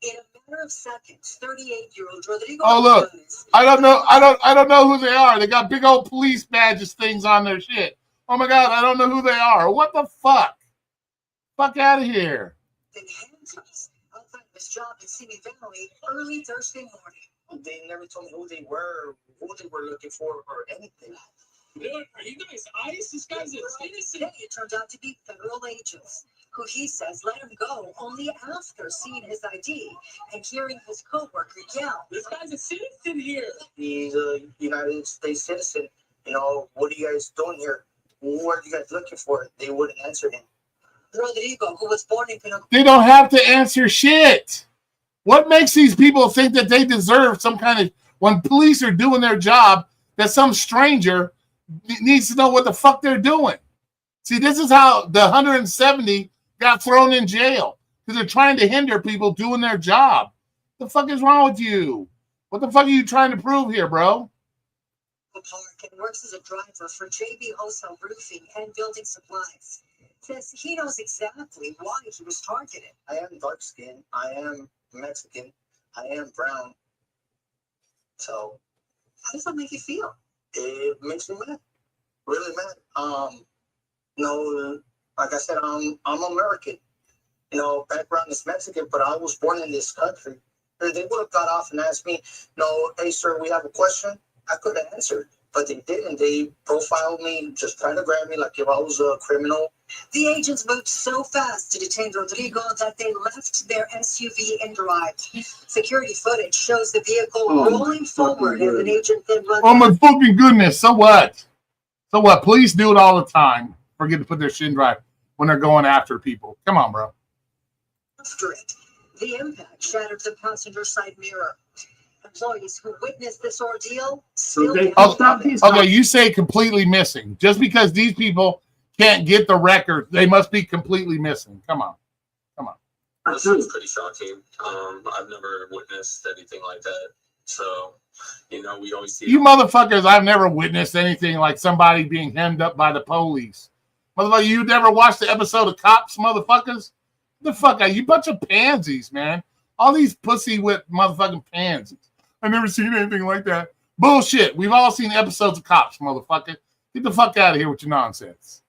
In a matter of seconds, 38-year-old Rodrigo. Oh, look, I don't know who they are. They got big old police badges things on their shit. Oh my God, I don't know who they are. What the fuck? Fuck out of here. In handcuffs outside of his job in Simi Valley early Thursday morning. They never told me who they were, who they were looking for, or anything. Dude, are you guys ICE? This guy's a citizen. Today, it turned out to be federal agents, who he says let him go only after seeing his ID and hearing his coworker yell. This guy's a citizen here. He's a United States citizen. You know, what are you guys doing here? Who are you guys looking for? They wouldn't answer him. Rodrigo, who was born in Pinocchio. They don't have to answer shit. What makes these people think that they deserve some kind of, when police are doing their job, that some stranger needs to know what the fuck they're doing? See, this is how the 170 got thrown in jail, because they're trying to hinder people doing their job. The fuck is wrong with you? What the fuck are you trying to prove here, bro? Park and works as a driver for JB Wholesale Roofing and Building Supplies. Says he knows exactly why he was targeted. I am dark skinned. I am Mexican. I am brown. So How does that make you feel? it makes me mad. Really mad. No, like I said, I'm American. You know, background is Mexican, but I was born in this country. They would have got off and asked me, no, hey sir, we have a question. I could have answered, but they didn't. They profiled me, just trying to grab me like if I was a criminal. The agents moved so fast to detain Rodrigo that they left their SUV and drive. Security footage shows the vehicle rolling forward as an agent then runs. Oh my fucking goodness. So what? So what? Police do it all the time. Forget to put their shit in drive when they're going after people. Come on, bro. After it, the impact shattered the passenger side mirror. Employees who witnessed this ordeal still they- can't Oh, stop it. Okay, you say completely missing. Just because these people can't get the record, they must be completely missing. Come on. This is pretty shocking. I've never witnessed anything like that. So, you know, we always see You motherfuckers, I've never witnessed anything like somebody being hemmed up by the police. Motherfucker, you never watched the episode of Cops, motherfuckers? The fuck out, you bunch of pansies, man. All these pussy whipped motherfucking pansies. I've never seen anything like that. Bullshit. We've all seen episodes of Cops, motherfucker. Get the fuck out of here with your nonsense.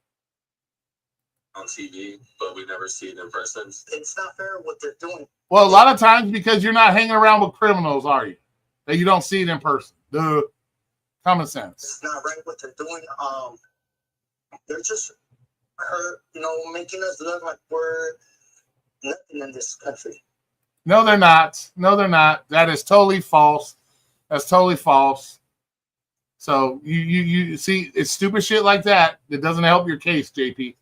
on TV, but we never see it in person. It's not fair what they're doing. Well, a lot of times because you're not hanging around with criminals, are you? That you don't see it in person. Duh. Common sense. It's not right what they're doing. They're just making us look like we're nothing in this country. No, they're not. No, they're not. That is totally false. That's totally false. So you see, it's stupid shit like that that doesn't help your case, JP.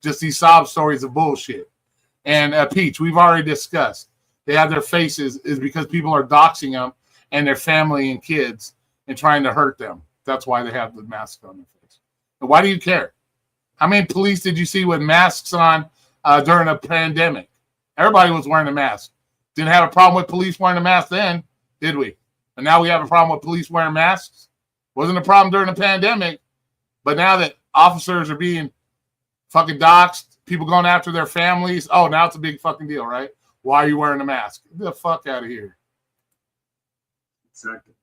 Just these sob stories of bullshit. And Peach, we've already discussed. They have their faces is because people are doxing them and their family and kids and trying to hurt them. That's why they have the mask on their face. And why do you care? How many police did you see with masks on during a pandemic? Everybody was wearing a mask. Didn't have a problem with police wearing a mask then, did we? And now we have a problem with police wearing masks. Wasn't a problem during the pandemic, but now that officers are being fucking doxxed, people going after their families, oh, now it's a big fucking deal, right? Why are you wearing a mask? Get the fuck out of here. Exactly.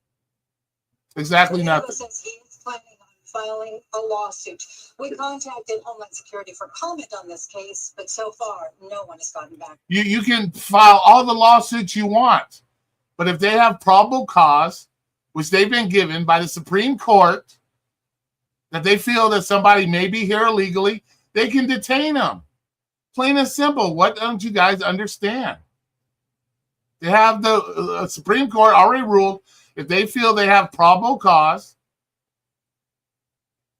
Exactly Rodrigo nothing. says he is planning on filing a lawsuit. We contacted Homeland Security for comment on this case, but so far, no one has gotten back. You can file all the lawsuits you want, but if they have probable cause, which they've been given by the Supreme Court, that they feel that somebody may be here illegally, they can detain them. Plain and simple. What don't you guys understand? They have the Supreme Court already ruled if they feel they have probable cause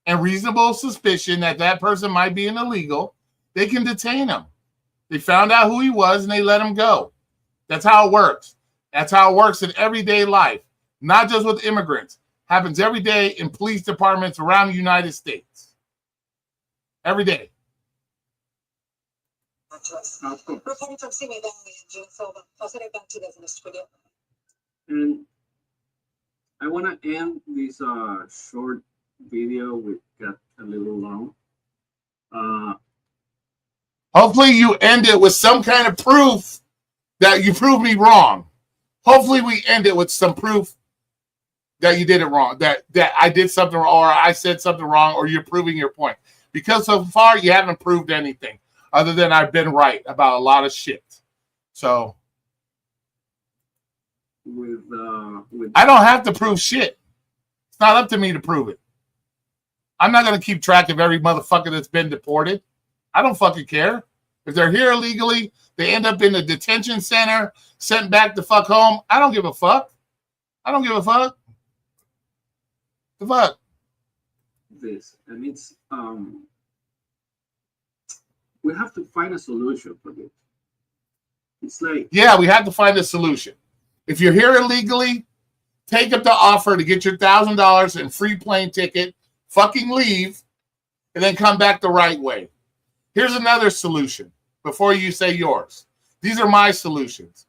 and reasonable suspicion that that person might be an illegal, they can detain him. They found out who he was and they let him go. That's how it works. That's how it works in everyday life, not just with immigrants. Happens every day in police departments around the United States. Every day. back to us. Of course. Reporting from Simi Valley and Gina Silva. I'll send it back to you guys in the studio. And I want to end this short video. We got a little long. Hopefully you end it with some kind of proof that you proved me wrong. Hopefully we end it with some proof that you did it wrong, that I did something wrong, or I said something wrong, or you're proving your point. Because so far you haven't proved anything other than I've been right about a lot of shit. So with I don't have to prove shit. It's not up to me to prove it. I'm not going to keep track of every motherfucker that's been deported. I don't fucking care. If they're here illegally, they end up in a detention center, sent back the fuck home. I don't give a fuck. I don't give a fuck. The fuck? this, and it's we have to find a solution for this. It's like, yeah, we have to find a solution. If you're here illegally, take up the offer to get your $1,000 and free plane ticket, fucking leave, and then come back the right way. Here's another solution before you say yours. These are my solutions.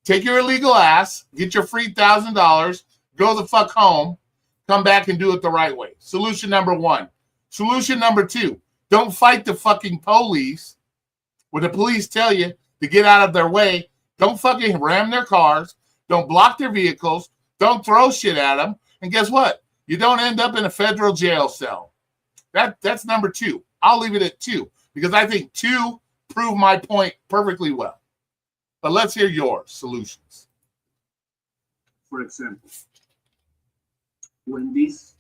Take your illegal ass, get your free $1,000, go the fuck home, come back and do it the right way. Solution number one. Solution number two, don't fight the fucking police. When the police tell you to get out of their way, don't fucking ram their cars, don't block their vehicles, don't throw shit at them, and guess what? You don't end up in a federal jail cell. That's number two. I'll leave it at two because I think two prove my point perfectly well. But let's hear your solutions. for example, when these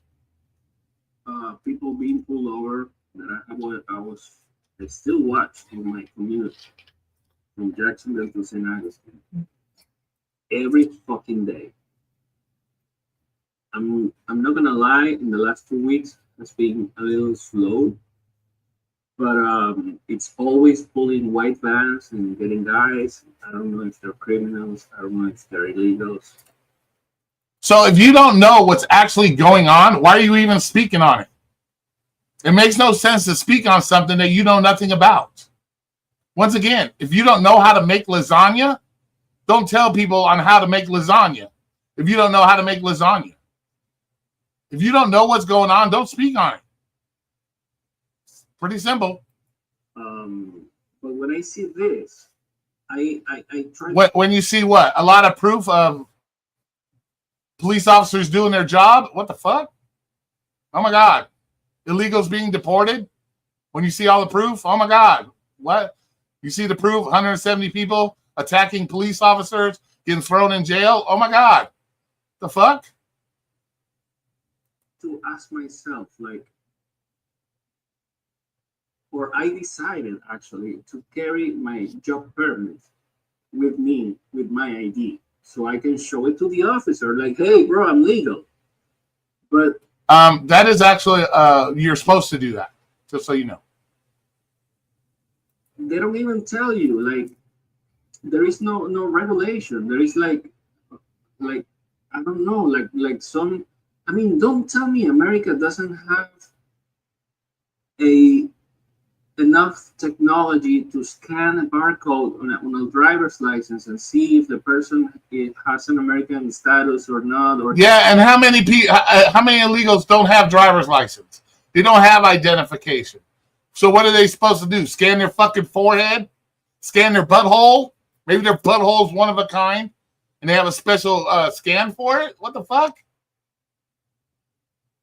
people being pulled over that I still watch in my community from Jacksonville to St. Augustine every fucking day. I'm not gonna lie, in the last 2 weeks it's been a little slow, but it's always pulling white vans and getting guys. I don't know if they're criminals. I don't know if they're illegals. So if you don't know what's actually going on, why are you even speaking on it? It makes no sense to speak on something that you know nothing about. Once again, if you don't know how to make lasagna, don't tell people on how to make lasagna if you don't know how to make lasagna. If you don't know what's going on, don't speak on it. It's pretty simple. But when I see this, I try. When you see what? A lot of proof of police officers doing their job? What the fuck? Oh my God. Illegals being deported? When you see all the proof? Oh my God. What? You see the proof? 170 people attacking police officers, getting thrown in jail? Oh my God. The fuck? To ask myself, like, or I decided actually to carry my job permit with me, with my ID, so I can show it to the officer, like, hey, bro, I'm legal. But that is actually, you're supposed to do that, just so you know. they don't even tell you, like, there is no regulation. There is like I don't know, like some. I mean, don't tell me America doesn't have enough technology to scan a barcode on a driver's license and see if the person has an American status or not. Or yeah, and how many illegals don't have driver's license? They don't have identification. So what are they supposed to do? Scan their fucking forehead? Scan their butthole? Maybe their butthole's one of a kind, and they have a special scan for it? What the fuck?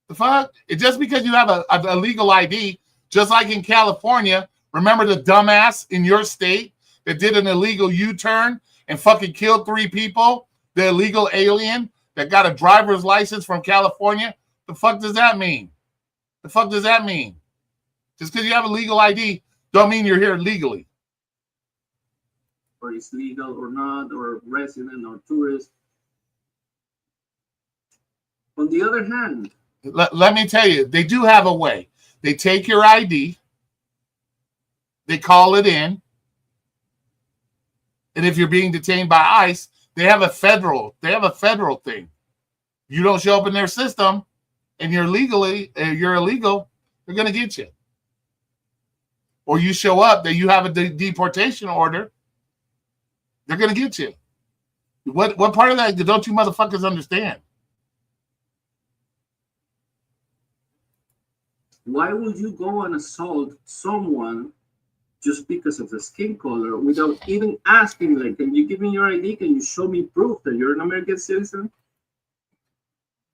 The fuck? Just because you have a legal ID, just like in California, remember the dumbass in your state that did an illegal U-turn and fucking killed 3 people? The illegal alien that got a driver's license from California? The fuck does that mean? The fuck does that mean? Just because you have a legal ID don't mean you're here legally. Or it's legal or not, or resident or tourist. On the other hand, let me tell you, they do have a way. They take your ID, they call it in, and if you're being detained by ICE, they have a federal thing. You don't show up in their system, and you're illegal, they're going to get you. or you show up that you have a deportation order, they're going to get you. What part of that don't you motherfuckers understand? Why would you go and assault someone just because of the skin color without even asking, like, can you give me your ID? Can you show me proof that you're an American citizen?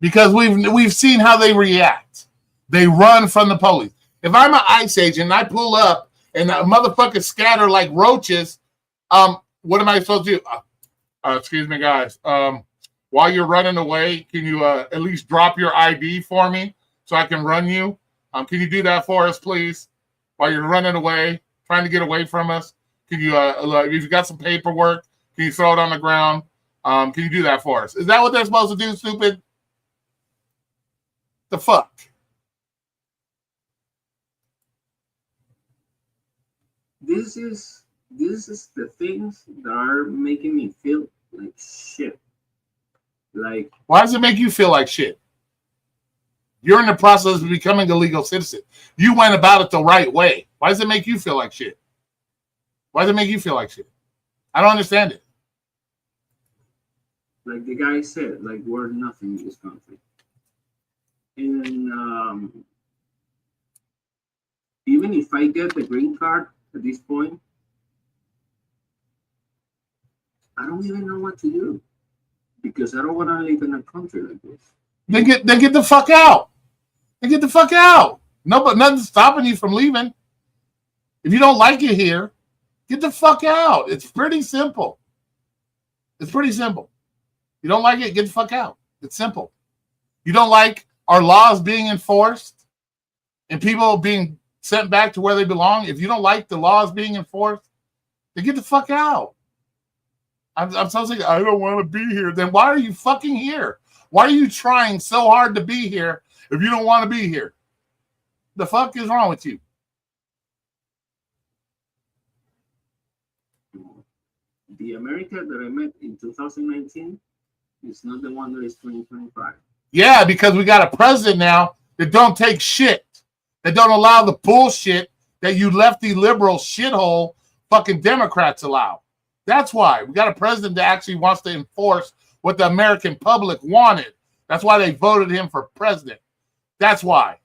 Because we've seen how they react. They run from the police. If I'm an ICE agent and I pull up and the motherfuckers scatter like roaches, what am I supposed to do? Excuse me, guys. While you're running away, can you at least drop your ID for me so I can run you? Can you do that for us, please? While you're running away, trying to get away from us, can you, if you got some paperwork, can you throw it on the ground? Can you do that for us? Is that what they're supposed to do, stupid? The fuck? This is the things that are making me feel like shit. Like, why does it make you feel like shit? You're in the process of becoming a legal citizen. You went about it the right way. Why does it make you feel like shit? Why does it make you feel like shit? I don't understand it. Like the guy said, like, we're nothing in this country. And even if I get the green card at this point, I don't even know what to do because I don't want to live in a country like this. Then get the fuck out. Then get the fuck out. No, but nothing's stopping you from leaving. If you don't like it here, get the fuck out. It's pretty simple. It's pretty simple. You don't like it, get the fuck out. It's simple. You don't like our laws being enforced and people being sent back to where they belong. If you don't like the laws being enforced, then get the fuck out. I'm so sick. I don't want to be here. Then why are you fucking here? Why are you trying so hard to be here if you don't want to be here? The fuck is wrong with you? The America that I met in 2019 is not the one that is 2025. Yeah, because we got a president now that don't take shit, that don't allow the bullshit that you lefty liberal shithole fucking Democrats allow. That's why we got a president that actually wants to enforce what the American public wanted. That's why they voted him for president. That's why.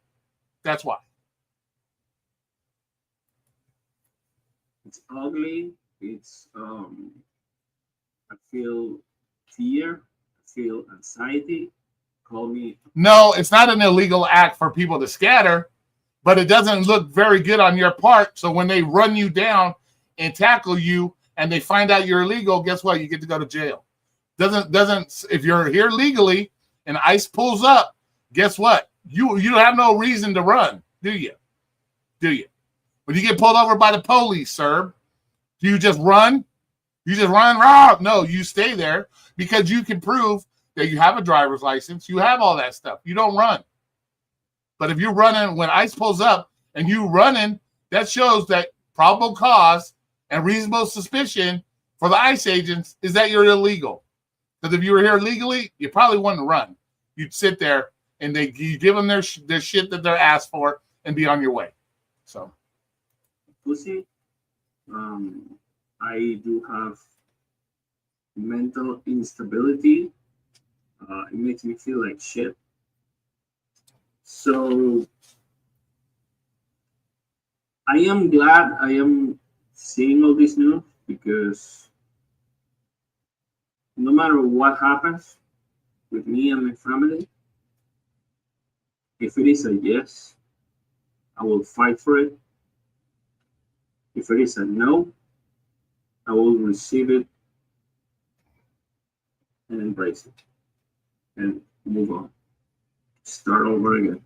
That's why. It's ugly. It's I feel fear. I feel anxiety. Call me. No, it's not an illegal act for people to scatter, but it doesn't look very good on your part. So when they run you down and tackle you and they find out you're illegal, guess what? You get to go to jail. Doesn't if you're here legally and ICE pulls up, guess what? You have no reason to run, do you? Do you? When you get pulled over by the police, sir, do you just run? You just run? No, you stay there because you can prove that you have a driver's license. You have all that stuff. You don't run. But if you're running, when ICE pulls up and you running, that shows that probable cause and reasonable suspicion for the ICE agents is that you're illegal. Because if you were here legally, you probably wouldn't run. You'd sit there and you give them their shit that they're asked for and be on your way. So, pussy. I do have mental instability. It makes me feel like shit. So I am glad I am seeing all this news because no matter what happens with me and my family, if it is a yes, I will fight for it. If it is a no, I will receive it and embrace it and move on. Start over again.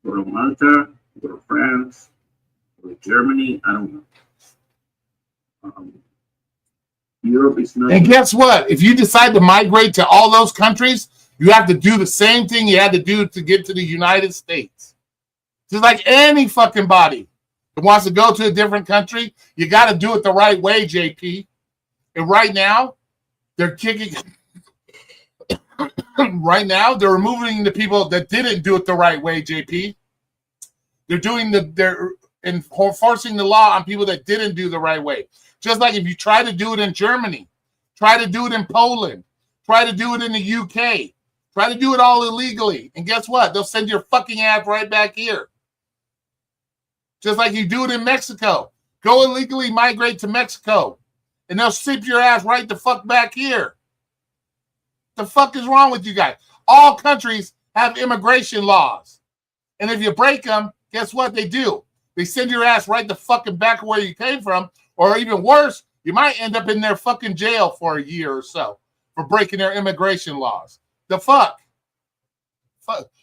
Go to Malta, go to France, go to Germany, I don't know. Europe is not. And guess what? If you decide to migrate to all those countries, you have to do the same thing you had to do to get to the United States. Just like any fucking body that wants to go to a different country, you got to do it the right way, JP. And right now, they're kicking. Right now, they're removing the people that didn't do it the right way, JP. They're doing they're enforcing the law on people that didn't do the right way. Just like if you try to do it in Germany, try to do it in Poland, try to do it in the UK, try to do it all illegally. And guess what? They'll send your fucking ass right back here. Just like you do it in Mexico. Go illegally migrate to Mexico, and they'll ship your ass right the fuck back here. The fuck is wrong with you guys? All countries have immigration laws. And if you break them, guess what they do? They send your ass right the fucking back where you came from, or even worse, you might end up in their fucking jail for a year or so for breaking their immigration laws. The fuck?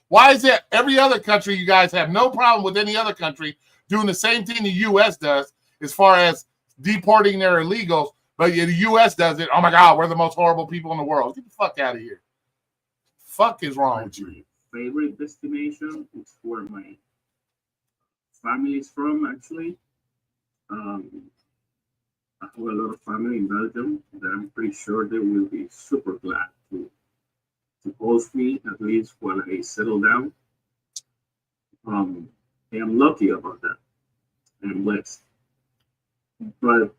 Why is it every other country you guys have no problem with any other country doing the same thing the U.S. does as far as deporting their illegals, but the U.S. does it? Oh my God, we're the most horrible people in the world. Get the fuck out of here. Fuck is wrong with you? My favorite destination is where my family is from, actually. I have a lot of family in Belgium that I'm pretty sure they will be super glad to host me, at least when I settle down. I am lucky about that. I'm blessed. But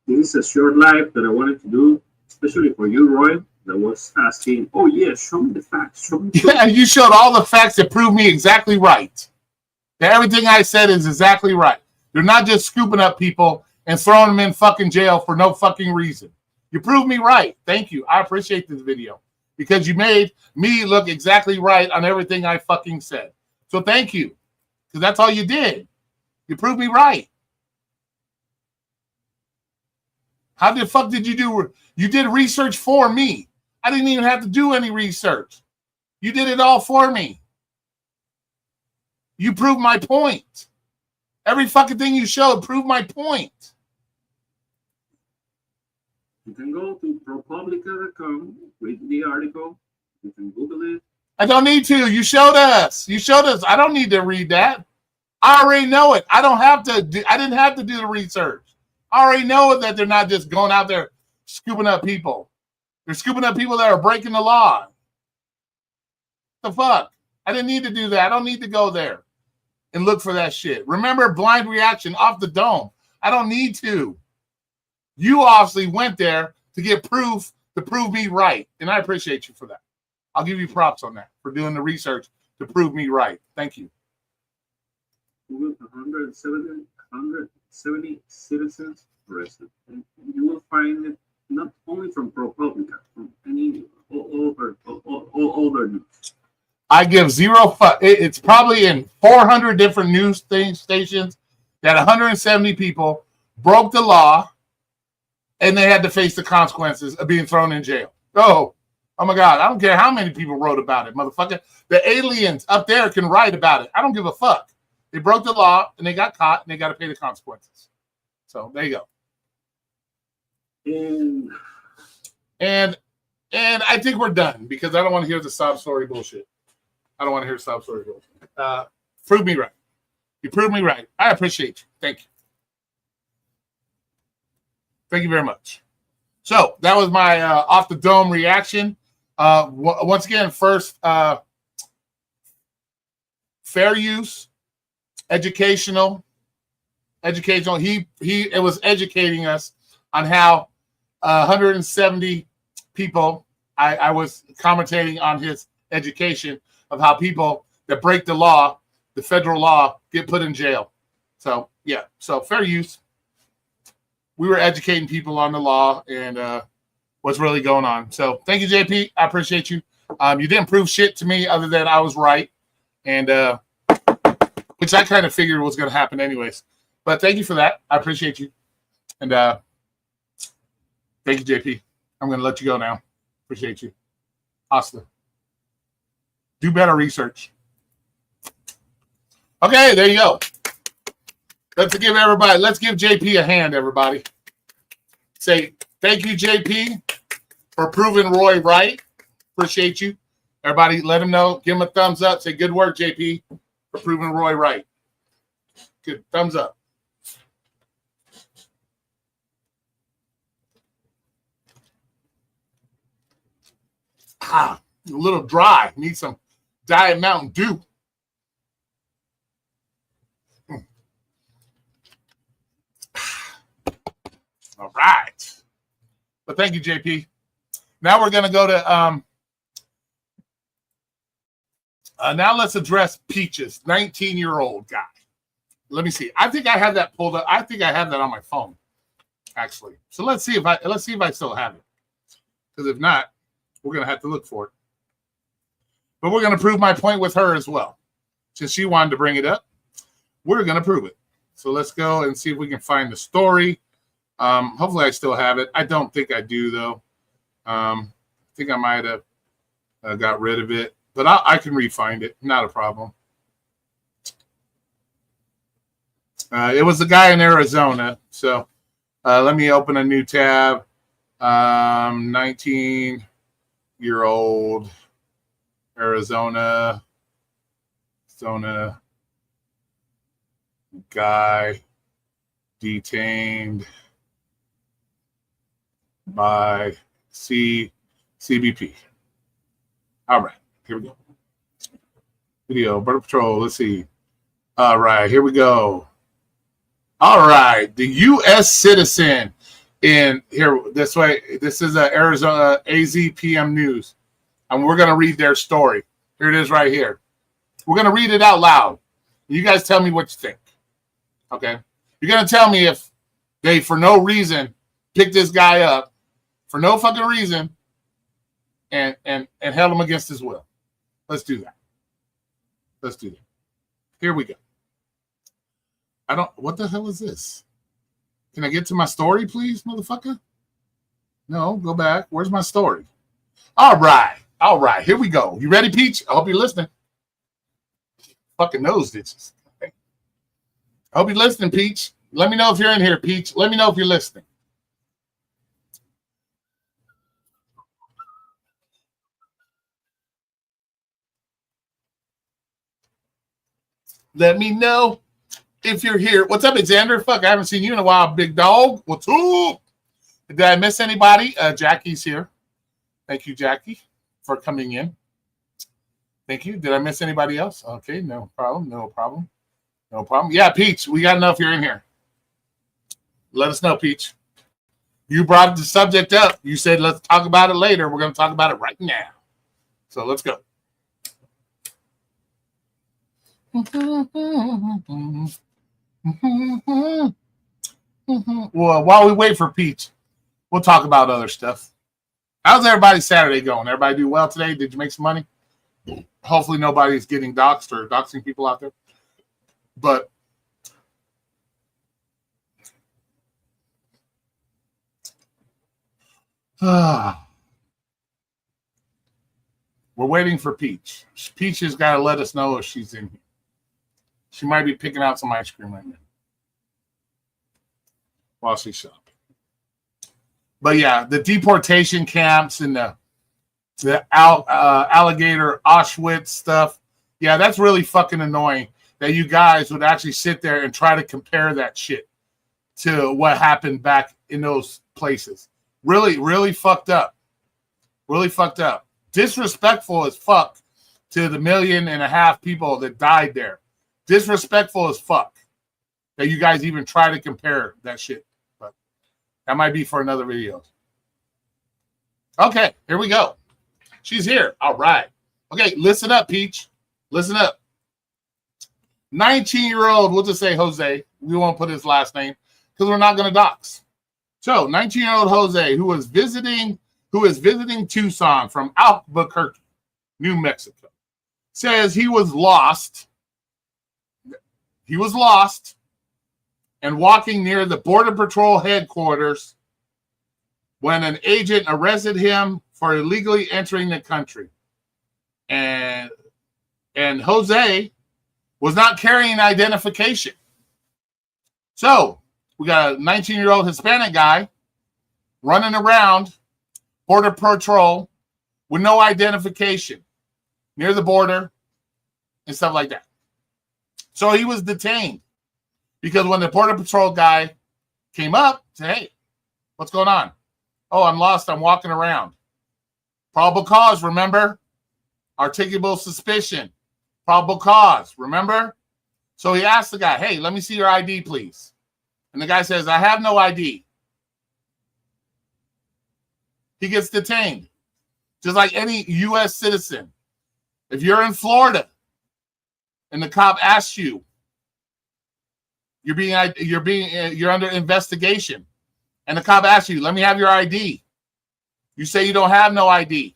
this is a short life that I wanted to do, especially for you, Roy, that was asking, oh, yeah, show me the facts. Show me the Yeah, you showed all the facts that prove me exactly right. That everything I said is exactly right. You're not just scooping up people and throwing them in fucking jail for no fucking reason. You proved me right. Thank you. I appreciate this video because you made me look exactly right on everything I fucking said. So thank you, because that's all you did. You proved me right. How the fuck did you do? You did research for me. I didn't even have to do any research. You did it all for me. You proved my point. Every fucking thing you showed proved my point. You can go to ProPublica.com, read the article, you can Google it. I don't need to. You showed us. You showed us. I don't need to read that. I already know it. I don't have to. I didn't have to do the research. I already know that they're not just going out there scooping up people. They're scooping up people that are breaking the law. The fuck? I didn't need to do that. I don't need to go there and look for that shit. Remember, blind reaction off the dome. I don't need to. You obviously went there to get proof to prove me right, and I appreciate you for that. I'll give you props on that for doing the research to prove me right. Thank you. 170 citizens arrested. And you will find it not only from ProPublica, from any all over news. I give zero fuck. It's probably in 400 different news stations that 170 people broke the law and they had to face the consequences of being thrown in jail. Oh my God. I don't care how many people wrote about it, motherfucker. The aliens up there can write about it. I don't give a fuck. They broke the law and they got caught and they got to pay the consequences. So there you go. And I think we're done because I don't want to hear the sob story bullshit. I don't want to hear sob story bullshit. Prove me right. You proved me right. I appreciate you. Thank you. Thank you very much. So that was my off the dome reaction. Once again, first, fair use, educational. It was educating us on how 170 people. I was commentating on his education of how people that break the law, the federal law, get put in jail. So yeah, so fair use. We were educating people on the law and what's really going on. So thank you, JP. I appreciate you. You didn't prove shit to me other than I was right, and which I kind of figured was going to happen anyways. But thank you for that. I appreciate you. And thank you, JP. I'm going to let you go now. Appreciate you. Hasta. Do better research. Okay, there you go. Let's give JP a hand, everybody. Say thank you, JP, for proving Roy right. Appreciate you. Everybody, let him know. Give him a thumbs up. Say good work, JP, for proving Roy right. Good. Thumbs up. A little dry. Need some Diet Mountain Dew. All right. But thank you, JP. Now we're going to go to, now let's address Peaches, 19-year-old guy. Let me see. I think I have that pulled up. I think I have that on my phone, actually. So let's see if I still have it. Because if not, we're going to have to look for it. But we're going to prove my point with her as well. Since she wanted to bring it up, we're going to prove it. So let's go and see if we can find the story. Hopefully I still have it. I don't think I do, though. I think I might have got rid of it. But I can re-find it. Not a problem. It was the guy in Arizona. So let me open a new tab. 19-year-old Arizona guy detained by CBP. All right, here we go. Video, Border Patrol. Let's see. All right, here we go. All right, the U.S. citizen in here this way. This is Arizona AZPM News, and we're going to read their story. Here it is right here. We're going to read it out loud. You guys tell me what you think. Okay? You're going to tell me if they, for no reason, picked this guy up, for no fucking reason, and held him against his will. Let's do that. Let's do that. Here we go. What the hell is this? Can I get to my story, please, motherfucker? No, go back. Where's my story? All right. Here we go. You ready, Peach? I hope you're listening. Fucking nose ditches. Okay. I hope you're listening, Peach. Let me know if you're in here, Peach. Let me know if you're listening. Let me know if you're here. What's up, Xander? Fuck, I haven't seen you in a while, big dog. What's up? Did I miss anybody? Jackie's here. Thank you, Jackie, for coming in. Thank you. Did I miss anybody else? Okay, no problem. Yeah, Peach, we got to know if you're in here. Let us know, Peach. You brought the subject up. You said, let's talk about it later. We're going to talk about it right now. So let's go. Well, while we wait for Peach, we'll talk about other stuff. How's everybody's Saturday going? Everybody do well today? Did you make some money? Hopefully nobody's getting doxxed or doxing people out there. But we're waiting for Peach. Peach has got to let us know if she's in here. She might be picking out some ice cream right now while she's shopping. But yeah, the deportation camps and the alligator Auschwitz stuff. Yeah, that's really fucking annoying that you guys would actually sit there and try to compare that shit to what happened back in those places. Really, really fucked up. Really fucked up. Disrespectful as fuck to the 1.5 million people that died there. Disrespectful as fuck that you guys even try to compare that shit. But that might be for another video. Okay, here we go. She's here. All right. Okay, listen up, Peach. Listen up. 19-year-old, we'll just say Jose. We won't put his last name because we're not going to dox. So, 19-year-old Jose, who is visiting Tucson from Albuquerque, New Mexico, says he was lost. He was lost and walking near the Border Patrol headquarters when an agent arrested him for illegally entering the country. And Jose was not carrying identification. So we got a 19-year-old Hispanic guy running around Border Patrol with no identification near the border and stuff like that. So he was detained because when the Border Patrol guy came up, said, hey, what's going on? Oh, I'm lost. I'm walking around. Probable cause, remember? Articulable suspicion. Probable cause, remember? So he asked the guy, hey, let me see your ID, please. And the guy says, I have no ID. he gets detained. Just like any U.S. citizen. If you're in Florida and the cop asks you, you're under investigation, and the cop asks you, let me have your ID. You say you don't have no ID.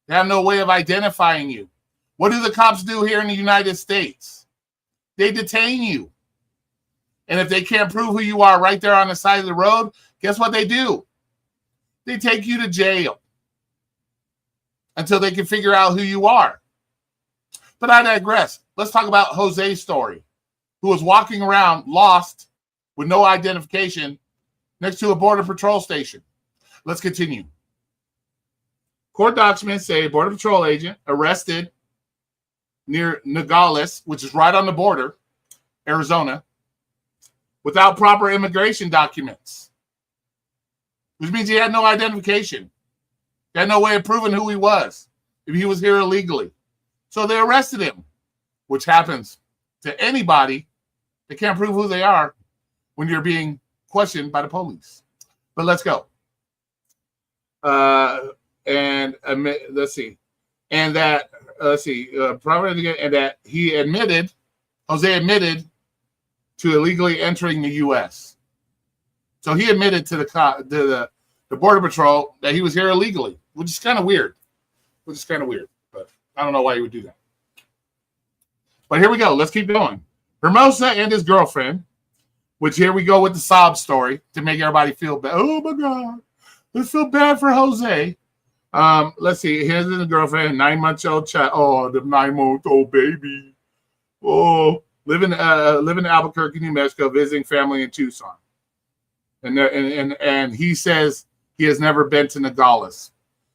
They have no way of identifying you. What do the cops do here in the United States? They detain you. And if they can't prove who you are right there on the side of the road, guess what they do? They take you to jail until they can figure out who you are. But I digress. Let's talk about Jose's story, who was walking around lost with no identification next to a Border Patrol station. Let's continue. Court documents say a Border Patrol agent arrested near Nogales, which is right on the border, Arizona, without proper immigration documents, which means he had no identification. He had no way of proving who he was if he was here illegally. So they arrested him, which happens to anybody. They can't prove who they are when you're being questioned by the police. But let's go. Let's see. And that, and that Jose admitted to illegally entering the U.S. So he admitted to the Border Patrol that he was here illegally, which is kind of weird. But I don't know why he would do that. But here we go. Let's keep going. Hermosa and his girlfriend, which here we go with the sob story to make everybody feel bad. Oh, my God. Let's feel bad for Jose. Let's see. Here's the girlfriend, 9-month-old child. Oh, the 9-month-old baby. Oh, living in Albuquerque, New Mexico, visiting family in Tucson. And he says he has never been to Nogales.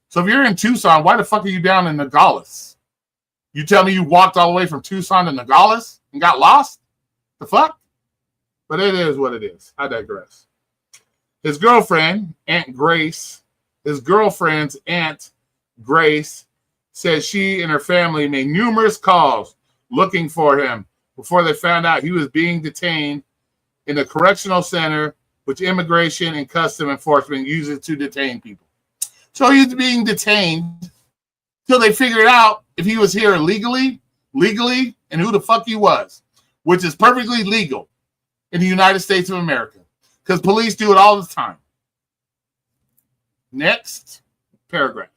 So if you're in Tucson, why the fuck are you down in Nogales? You tell me you walked all the way from Tucson to Nogales and got lost? The fuck? But it is what it is. I digress. His girlfriend's Aunt Grace, says she and her family made numerous calls looking for him before they found out he was being detained in a correctional center, which Immigration and Custom Enforcement uses to detain people. So he's being detained till they figured out if he was here legally, and who the fuck he was, which is perfectly legal in the United States of America because police do it all the time. Next paragraph.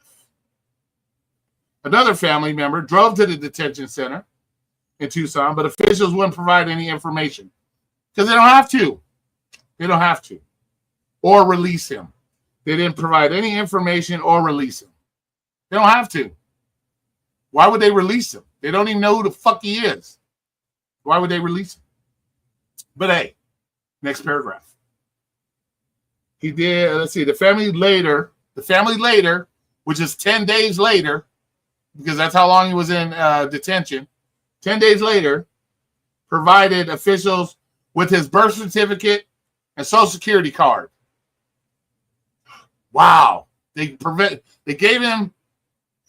Another family member drove to the detention center in Tucson, but officials wouldn't provide any information because they don't have to. They don't have to. Or release him. They didn't provide any information or release him. They don't have to. Why would they release him? They don't even know who the fuck he is. Why would they release him? But hey, next paragraph. He did, let's see, the family later, which is 10 days later, because that's how long he was in detention, 10 days later, provided officials with his birth certificate and social security card. Wow. They gave him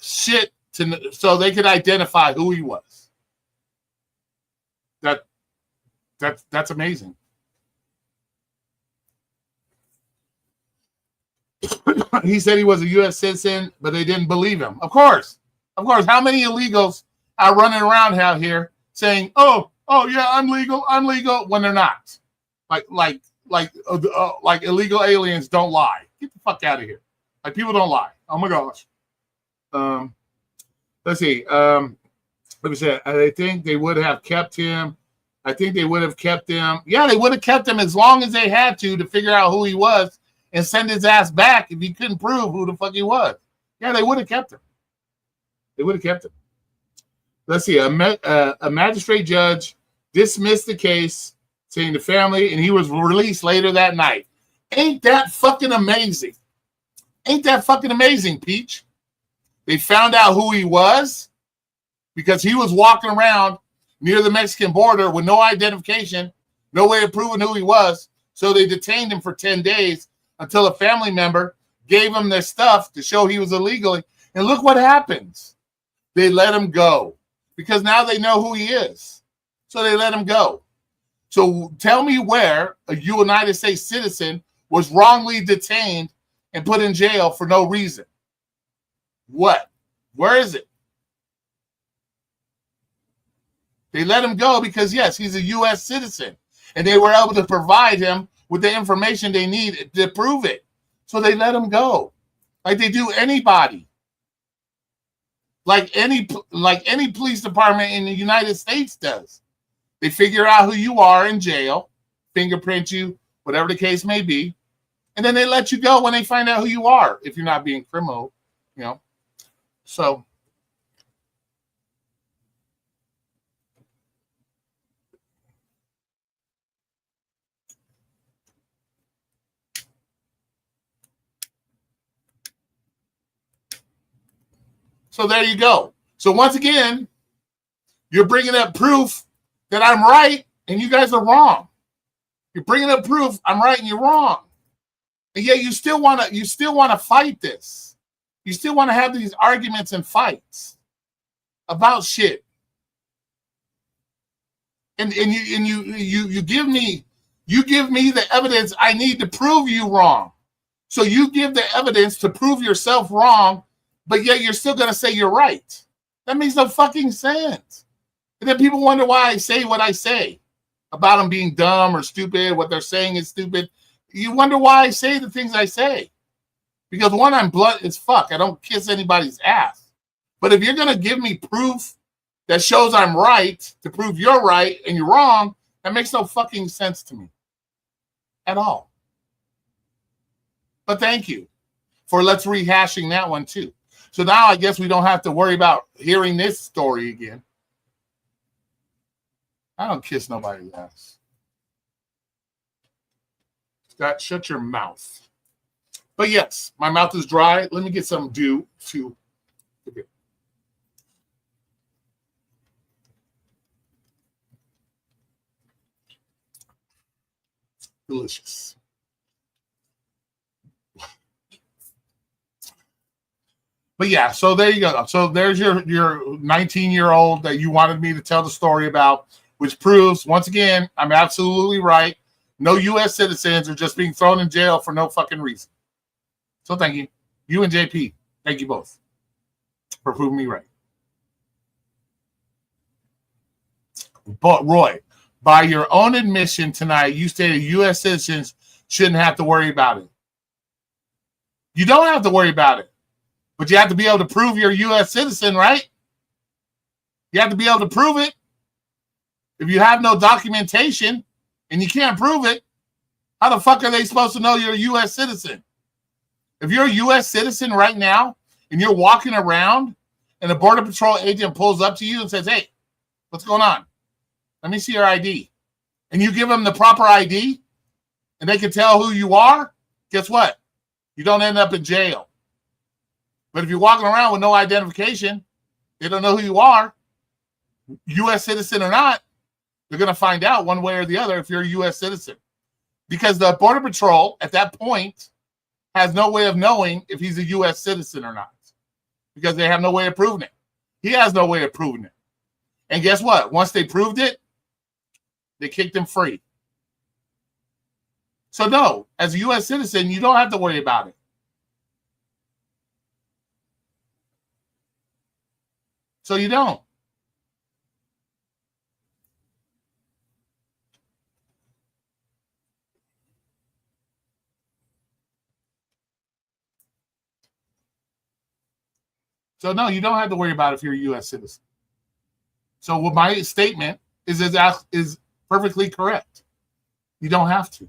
shit so they could identify who he was. That's amazing. He said he was a U.S. citizen, but they didn't believe him. Of course. How many illegals are running around out here saying, "Oh yeah, I'm legal," when they're not? Like illegal aliens don't lie. Get the fuck out of here. Like people don't lie. Oh my gosh. Let's see. Let me say. I think they would have kept him. Yeah, they would have kept him as long as they had to figure out who he was and send his ass back if he couldn't prove who the fuck he was. Yeah, they would have kept him. Let's see. A magistrate judge dismissed the case, saying the family, and he was released later that night. Ain't that fucking amazing? Peach? They found out who he was because he was walking around near the Mexican border with no identification, no way of proving who he was. So they detained him for 10 days until a family member gave him their stuff to show he was illegally. And look what happens. They let him go because now they know who he is. So they let him go. So tell me where a United States citizen was wrongly detained and put in jail for no reason. What? Where is it? They let him go because, yes, he's a U.S. citizen. And they were able to provide him with the information they need to prove it. So they let him go. Like they do anybody. Like any police department in the United States does. They figure out who you are in jail, fingerprint you, whatever the case may be, and then they let you go when they find out who you are, if you're not being criminal, you know. So there you go. So once again, you're bringing up proof that I'm right and you guys are wrong. You're bringing up proof I'm right and you're wrong. And yet you still want to fight this. You still want to have these arguments and fights about shit. And you give me the evidence I need to prove you wrong. So you give the evidence to prove yourself wrong, but yet you're still going to say you're right. That makes no fucking sense. And then people wonder why I say what I say about them being dumb or stupid, what they're saying is stupid. You wonder why I say the things I say. Because one, I'm blunt as fuck. I don't kiss anybody's ass. But if you're going to give me proof that shows I'm right to prove you're right and you're wrong, that makes no fucking sense to me at all. But thank you for let's rehashing that one too. So now I guess we don't have to worry about hearing this story again. I don't kiss nobody's ass. Scott, shut your mouth. But yes, my mouth is dry. Let me get some dew to. Okay. Delicious. But yeah, so there you go. So there's your 19-year-old that you wanted me to tell the story about, which proves, once again, I'm absolutely right. No U.S. citizens are just being thrown in jail for no fucking reason. So thank you. You and JP, thank you both for proving me right. But Roy, by your own admission tonight, you stated U.S. citizens shouldn't have to worry about it. You don't have to worry about it. But you have to be able to prove you're a U.S. citizen, right? You have to be able to prove it. If you have no documentation and you can't prove it, how the fuck are they supposed to know you're a U.S. citizen? If you're a U.S. citizen right now and you're walking around and a Border Patrol agent pulls up to you and says, hey, what's going on? Let me see your ID. And you give them the proper ID and they can tell who you are, guess what? You don't end up in jail. But if you're walking around with no identification, they don't know who you are, U.S. citizen or not, they're going to find out one way or the other if you're a U.S. citizen. Because the Border Patrol, at that point, has no way of knowing if he's a U.S. citizen or not. Because they have no way of proving it. He has no way of proving it. And guess what? Once they proved it, they kicked him free. So no, as a U.S. citizen, you don't have to worry about it. So you don't. So no, you don't have to worry about it if you're a U.S. citizen. So what my statement is perfectly correct. You don't have to.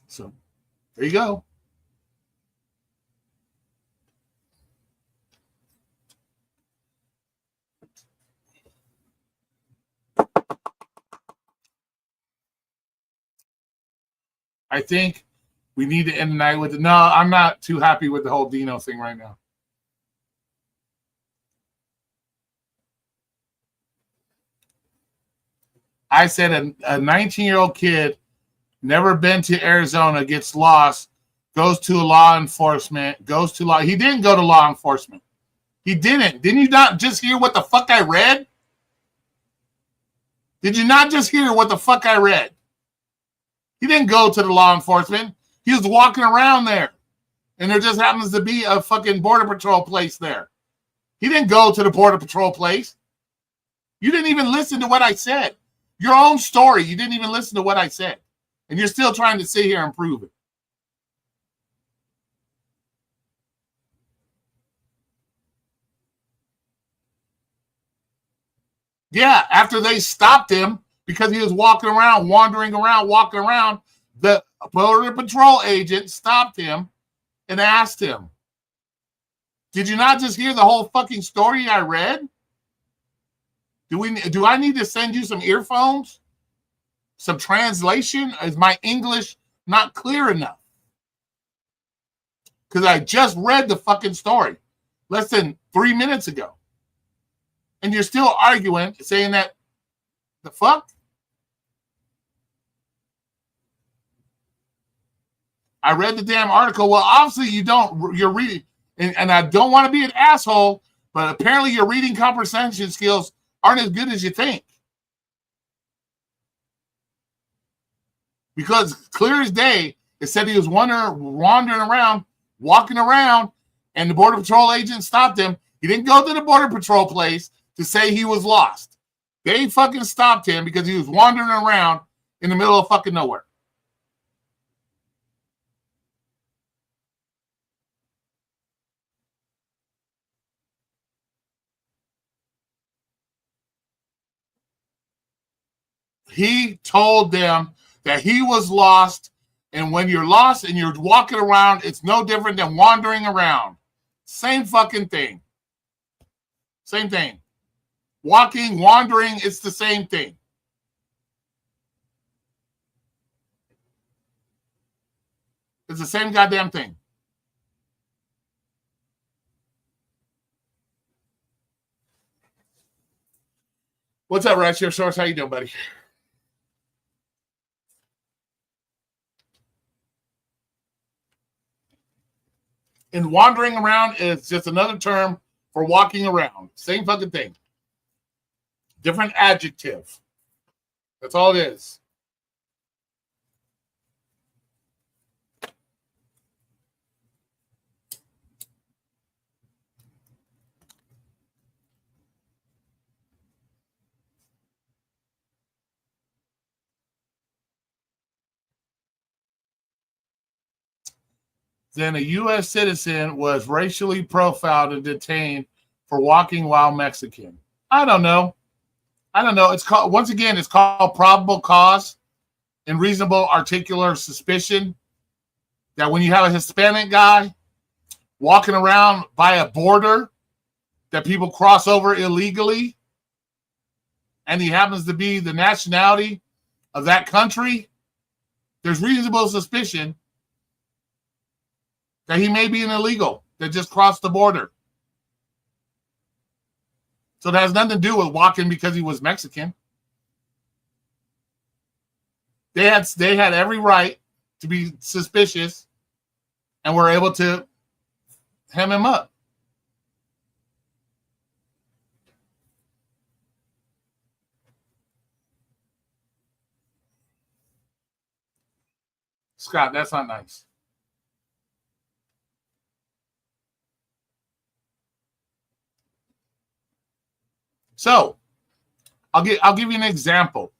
So there you go. I think we need to end the night with it. No, I'm not too happy with the whole Dino thing right now. I said a 19-year-old kid, never been to Arizona, gets lost, goes to law enforcement, He didn't go to law enforcement. He didn't. Didn't you not just hear what the fuck I read? Did you not just hear what the fuck I read? He didn't go to the law enforcement. He was walking around there. And there just happens to be a fucking Border Patrol place there. He didn't go to the Border Patrol place. You didn't even listen to what I said. Your own story. You didn't even listen to what I said. And you're still trying to sit here and prove it. Yeah, after they stopped him because he was walking around, wandering around, walking around, the Border Patrol agent stopped him and asked him, did you not just hear the whole fucking story I read? Do I need to send you some earphones? Some translation? Is my English not clear enough? Because I just read the fucking story less than 3 minutes ago. And you're still arguing, saying that the fuck? I read the damn article. Well, obviously you don't. You're reading. And I don't want to be an asshole, but apparently your reading comprehension skills aren't as good as you think. Because clear as day, it said he was wandering around, walking around, and the Border Patrol agent stopped him. He didn't go to the Border Patrol place to say he was lost. They fucking stopped him because he was wandering around in the middle of fucking nowhere. He told them that he was lost, and when you're lost and you're walking around, it's no different than wandering around. Same fucking thing. Same thing. Walking, wandering, it's the same thing. It's the same goddamn thing. What's up, Ratchet Source? How you doing, buddy? And wandering around is just another term for walking around. Same fucking thing. Different adjective. That's all it is. Then a U.S. citizen was racially profiled and detained for walking while Mexican. I don't know. It's called, once again, it's called probable cause and reasonable articular suspicion that when you have a Hispanic guy walking around by a border that people cross over illegally, and he happens to be the nationality of that country, there's reasonable suspicion that he may be an illegal that just crossed the border. So that has nothing to do with walking because he was Mexican. They had every right to be suspicious and were able to hem him up. Scott, that's not nice. So, I'll give you an example.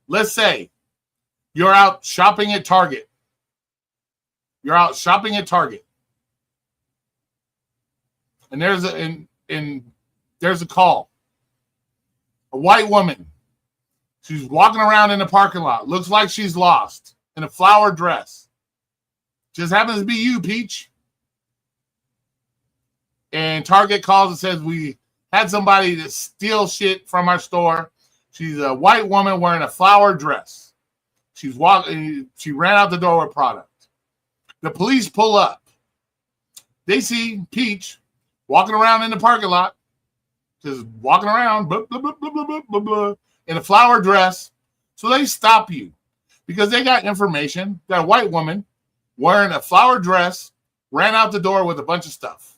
Let's say you're out shopping at Target. And there's a call. A white woman. She's walking around in the parking lot. Looks like she's lost in a flower dress. Just happens to be you, Peach. And Target calls and says, we had somebody that steal shit from our store. She's a white woman wearing a flower dress. She ran out the door with product. The police pull up. They see Peach walking around in the parking lot, just walking around, blah, blah, blah, blah, blah, blah, blah, in a flower dress. So they stop you because they got information that a white woman wearing a flower dress ran out the door with a bunch of stuff.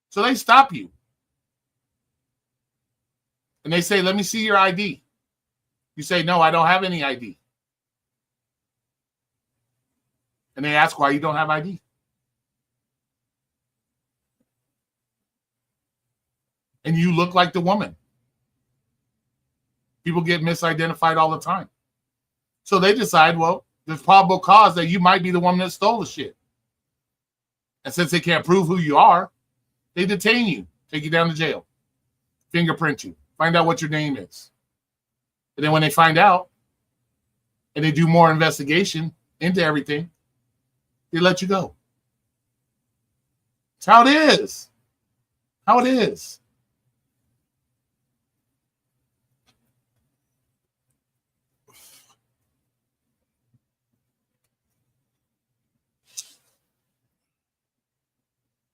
So they stop you. And they say, let me see your ID. You say, no, I don't have any ID. And they ask why you don't have ID. And you look like the woman. People get misidentified all the time. So they decide, well, there's probable cause that you might be the woman that stole the shit. And since they can't prove who you are, they detain you, take you down to jail, fingerprint you, find out what your name is. And then when they find out and they do more investigation into everything, they let you go. It's how it is. How it is.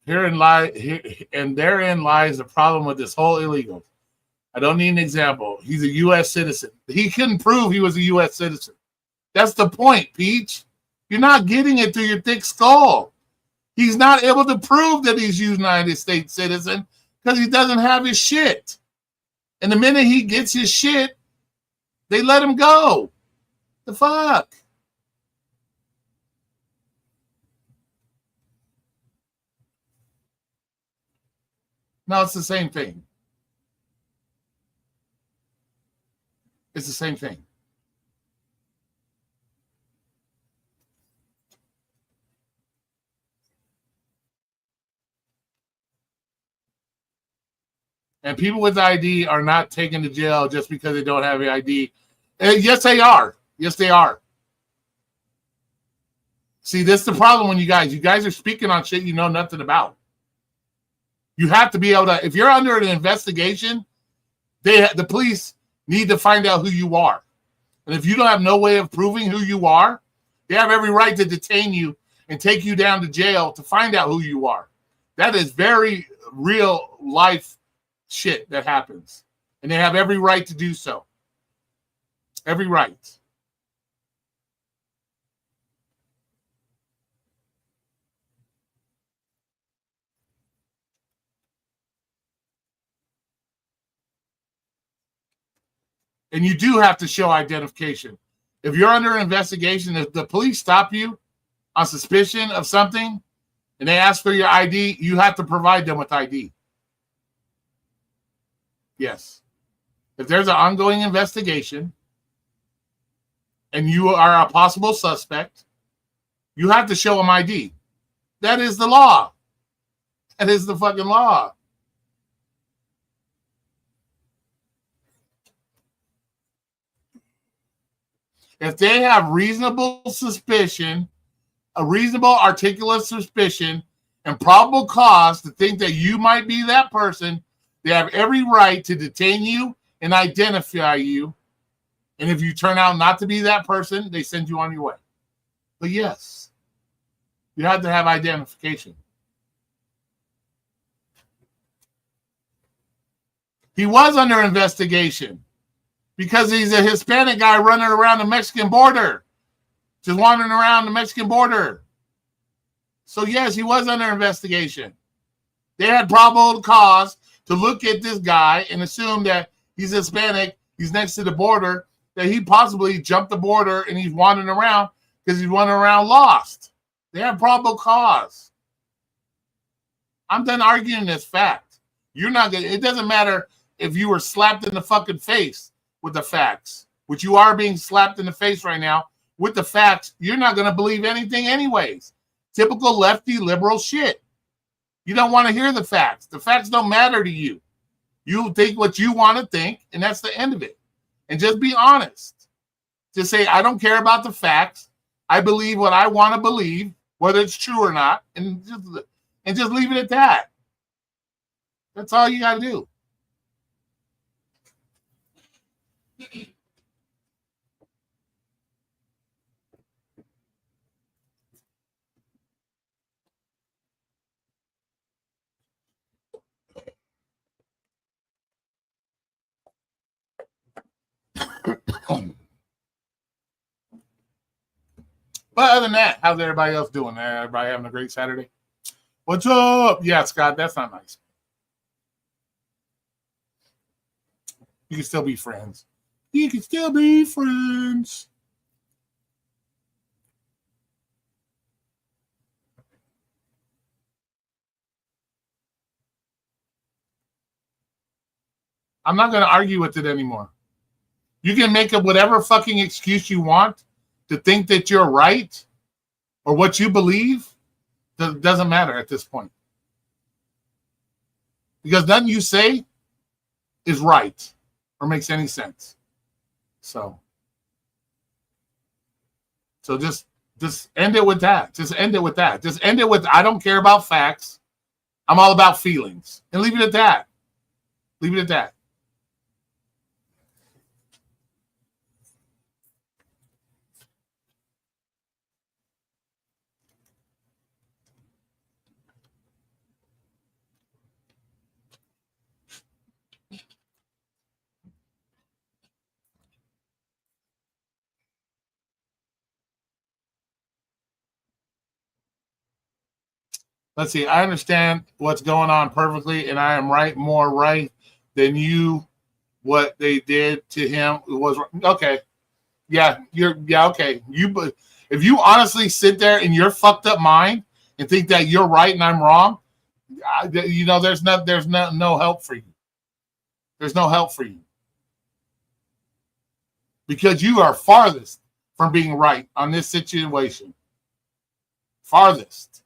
Therein lies the problem with this whole illegal. I don't need an example. He's a U.S. citizen. He couldn't prove he was a U.S. citizen. That's the point, Peach. You're not getting it through your thick skull. He's not able to prove that he's a United States citizen because he doesn't have his shit. And the minute he gets his shit, they let him go. The fuck? No, it's the same thing. It's the same thing. And people with ID are not taken to jail just because they don't have an ID. And yes, they are. Yes, they are. See, this is the problem when you guys are speaking on shit you know nothing about. You have to be able to, if you're under an investigation, the police need to find out who you are. And if you don't have no way of proving who you are, they have every right to detain you and take you down to jail to find out who you are. That is very real life shit that happens. And they have every right to do so. Every right. And you do have to show identification. If you're under an investigation, if the police stop you on suspicion of something and they ask for your ID, you have to provide them with ID. Yes. If there's an ongoing investigation and you are a possible suspect, you have to show them ID. That is the law. That is the fucking law. If they have reasonable suspicion, a reasonable articulate suspicion, and probable cause to think that you might be that person, they have every right to detain you and identify you. And if you turn out not to be that person, they send you on your way. But yes, you have to have identification. He was under investigation because he's a Hispanic guy running around the Mexican border, just wandering around the Mexican border. So yes, he was under investigation. They had probable cause to look at this guy and assume that he's Hispanic, he's next to the border, that he possibly jumped the border and he's wandering around because he's running around lost. They have probable cause. I'm done arguing this fact. You're not gonna, it doesn't matter if you were slapped in the fucking face with the facts, which you are being slapped in the face right now with the facts. You're not going to believe anything anyways. Typical lefty liberal shit. You don't want to hear the facts. The facts don't matter to you. You think what you want to think, and that's the end of it. And just be honest. Just say, I don't care about the facts. I believe what I want to believe, whether it's true or not, and just leave it at that. That's all you got to do. But other than that, how's everybody else doing? Everybody having a great Saturday? What's up? Yeah, Scott, that's not nice. You can still be friends. You can still be friends. I'm not going to argue with it anymore. You can make up whatever fucking excuse you want to think that you're right or what you believe. Doesn't matter at this point. Because nothing you say is right or makes any sense. So just end it with that. Just end it with that. Just end it with, I don't care about facts. I'm all about feelings. And leave it at that. Leave it at that. Let's see. I understand what's going on perfectly, and I am more right than you. What they did to him was okay. Yeah, okay. If you honestly sit there in your fucked up mind and think that you're right and I'm wrong, there's no help for you. There's no help for you because you are farthest from being right on this situation. Farthest.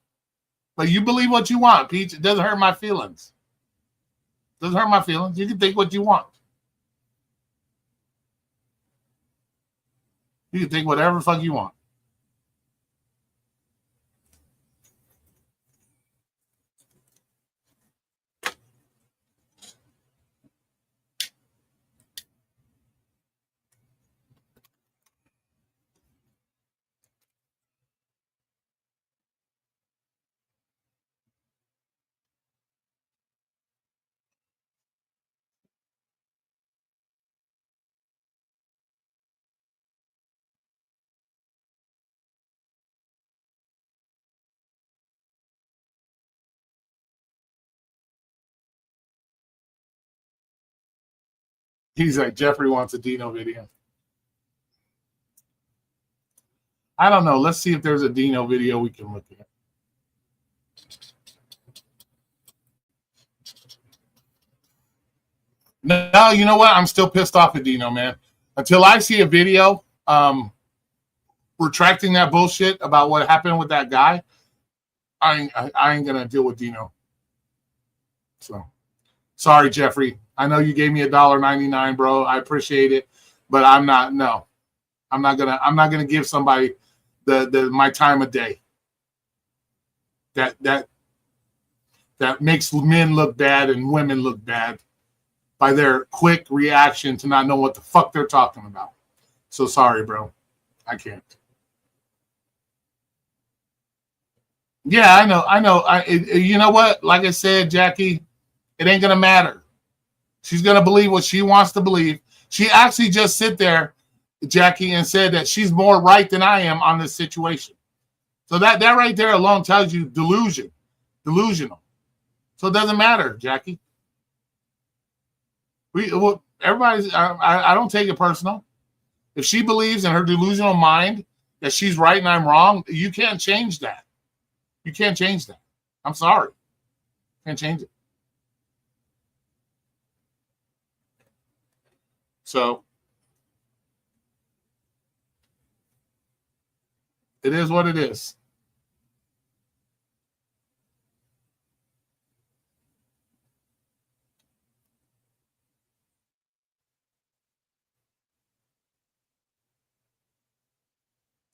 But you believe what you want, Peach. It doesn't hurt my feelings. It doesn't hurt my feelings. You can think what you want. You can think whatever the fuck you want. He's like, Jeffrey wants a Dino video. I don't know. Let's see if there's a Dino video we can look at. No, you know what? I'm still pissed off at Dino, man. Until I see a video retracting that bullshit about what happened with that guy, I ain't going to deal with Dino. So, sorry, Jeffrey. I know you gave me $1.99, bro. I appreciate it, but I'm not gonna give somebody the my time of day. That makes men look bad and women look bad by their quick reaction to not know what the fuck they're talking about. So sorry, bro. I can't. Yeah, I know. You know what? Like I said, Jackie, it ain't gonna matter. She's gonna believe what she wants to believe. She actually just sit there, Jackie, and said that she's more right than I am on this situation. So that right there alone tells you delusional. So it doesn't matter, Jackie. Everybody's. I don't take it personal. If she believes in her delusional mind that she's right and I'm wrong, you can't change that. You can't change that. I'm sorry. Can't change it. So it is what it is.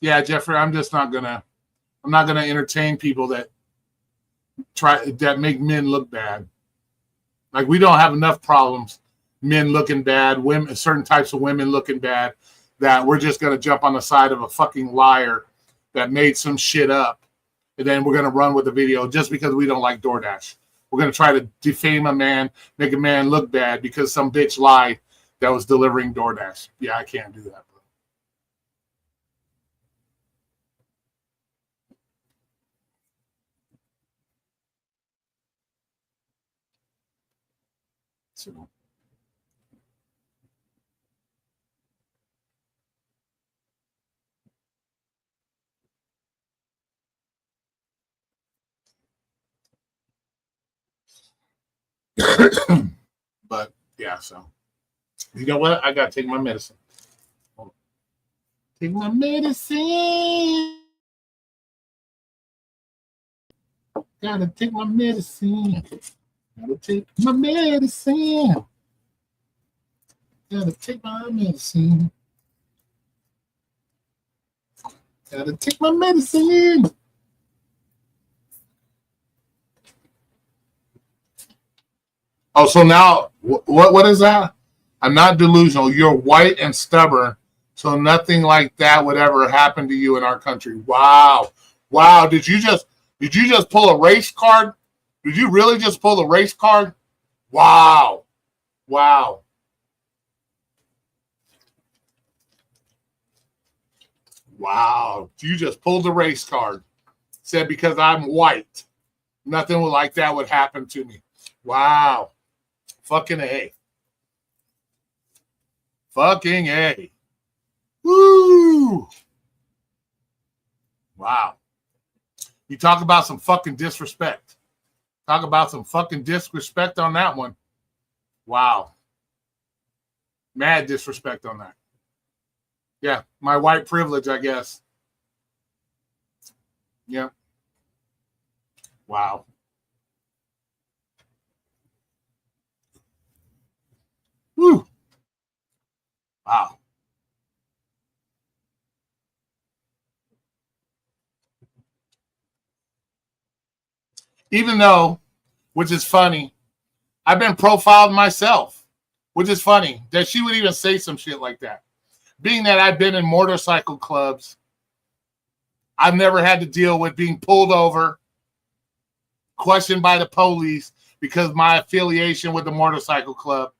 Yeah, Jeffrey, I'm not gonna entertain people that make men look bad. Like, we don't have enough problems, men looking bad, women, certain types of women looking bad, that we're just gonna jump on the side of a fucking liar that made some shit up, and then we're gonna run with the video just because we don't like DoorDash. We're gonna try to defame a man, make a man look bad because some bitch lied that was delivering DoorDash. Yeah, I can't do that, bro. So. But yeah, so You know what? I gotta take my medicine. Take my medicine. Gotta take my medicine. Gotta take my medicine. Gotta take my medicine. Gotta take my medicine. Oh, so now what is that? I'm not delusional. You're white and stubborn, so nothing like that would ever happen to you in our country. Wow. Wow. Did you just pull a race card? Did you really just pull the race card? Wow. Wow. Wow. You just pulled the race card. Said because I'm white, nothing like that would happen to me. Wow. Fucking A. Fucking A. Woo. Wow. You talk about some fucking disrespect. Talk about some fucking disrespect on that one. Wow. Mad disrespect on that. Yeah, my white privilege, I guess. Yeah. Wow. Woo. Wow. Even though, which is funny, I've been profiled myself, which is funny that she would even say some shit like that. Being that I've been in motorcycle clubs, I've never had to deal with being pulled over, questioned by the police because my affiliation with the motorcycle club.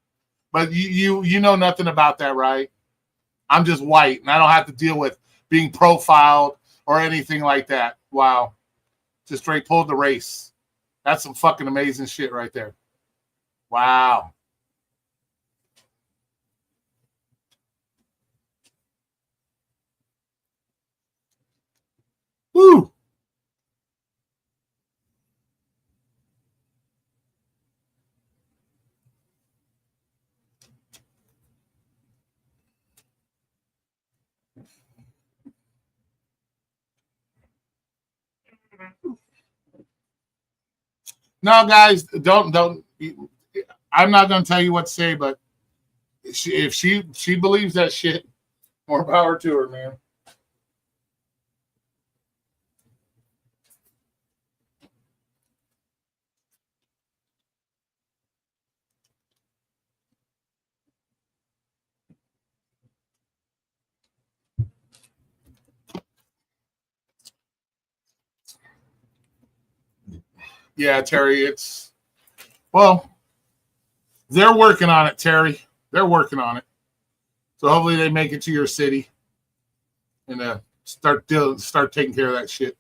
But you know nothing about that, right? I'm just white, and I don't have to deal with being profiled or anything like that. Wow. Just straight pulled the race. That's some fucking amazing shit right there. Wow. Woo. No, guys, don't. I'm not going to tell you what to say, but if she believes that shit, more power to her, man. Yeah, Terry, they're working on it, Terry. They're working on it. So hopefully they make it to your city and start taking care of that shit.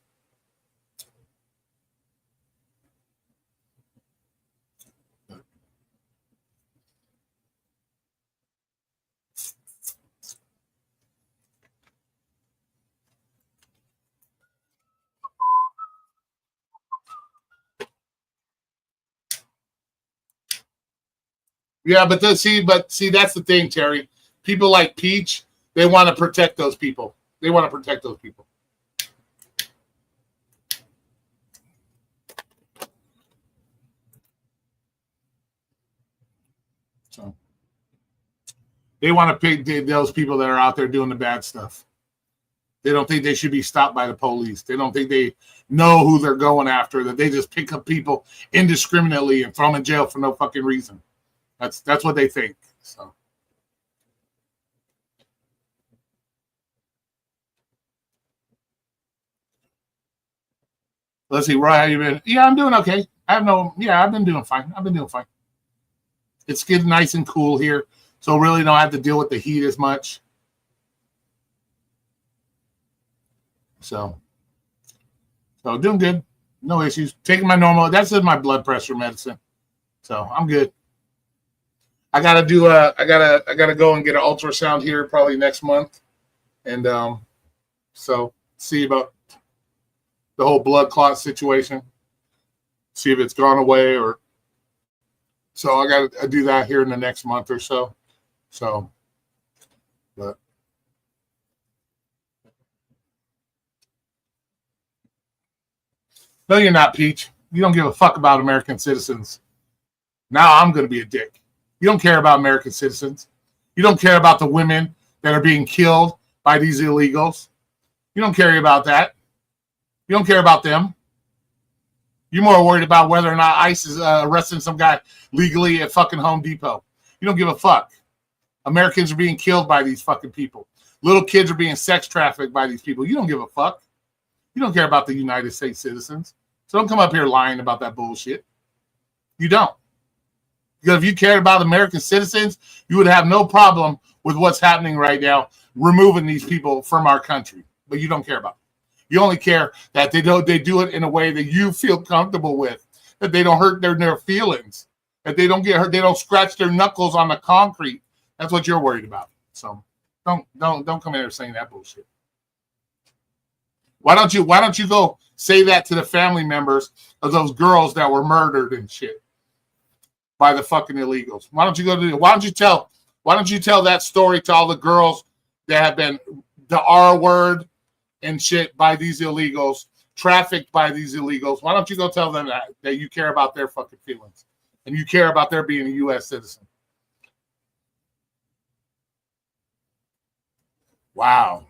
Yeah, but see, that's the thing, Terry. People like Peach, they want to protect those people. They want to protect those people. So they want to pick those people that are out there doing the bad stuff. They don't think they should be stopped by the police. They don't think they know who they're going after, that they just pick up people indiscriminately and throw them in jail for no fucking reason. That's what they think. So let's see, Roy, how you been? Yeah, I'm doing okay. I've been doing fine. It's getting nice and cool here, so really don't have to deal with the heat as much. So doing good. No issues. Taking my normal. That's just my blood pressure medicine. So I'm good. I gotta go and get an ultrasound here probably next month, and so see about the whole blood clot situation. See if it's gone away or. So I got to do that here in the next month or so. So, but no, you're not, Peach. You don't give a fuck about American citizens. Now I'm going to be a dick. You don't care about American citizens. You don't care about the women that are being killed by these illegals. You don't care about that. You don't care about them. You're more worried about whether or not ICE is arresting some guy legally at fucking Home Depot. You don't give a fuck. Americans are being killed by these fucking people. Little kids are being sex trafficked by these people. You don't give a fuck. You don't care about the United States citizens. So don't come up here lying about that bullshit. You don't. Because if you cared about American citizens, you would have no problem with what's happening right now, removing these people from our country. But you don't care about it. You only care that they do it in a way that you feel comfortable with, that they don't hurt their feelings, that they don't get hurt, they don't scratch their knuckles on the concrete. That's what you're worried about. So don't come in here saying that bullshit. Why don't you go say that to the family members of those girls that were murdered and shit by the fucking illegals? Why don't you tell that story to all the girls that have been the R word and shit by these illegals, trafficked by these illegals? Why don't you go tell them that you care about their fucking feelings and you care about their being a U.S. citizen? Wow.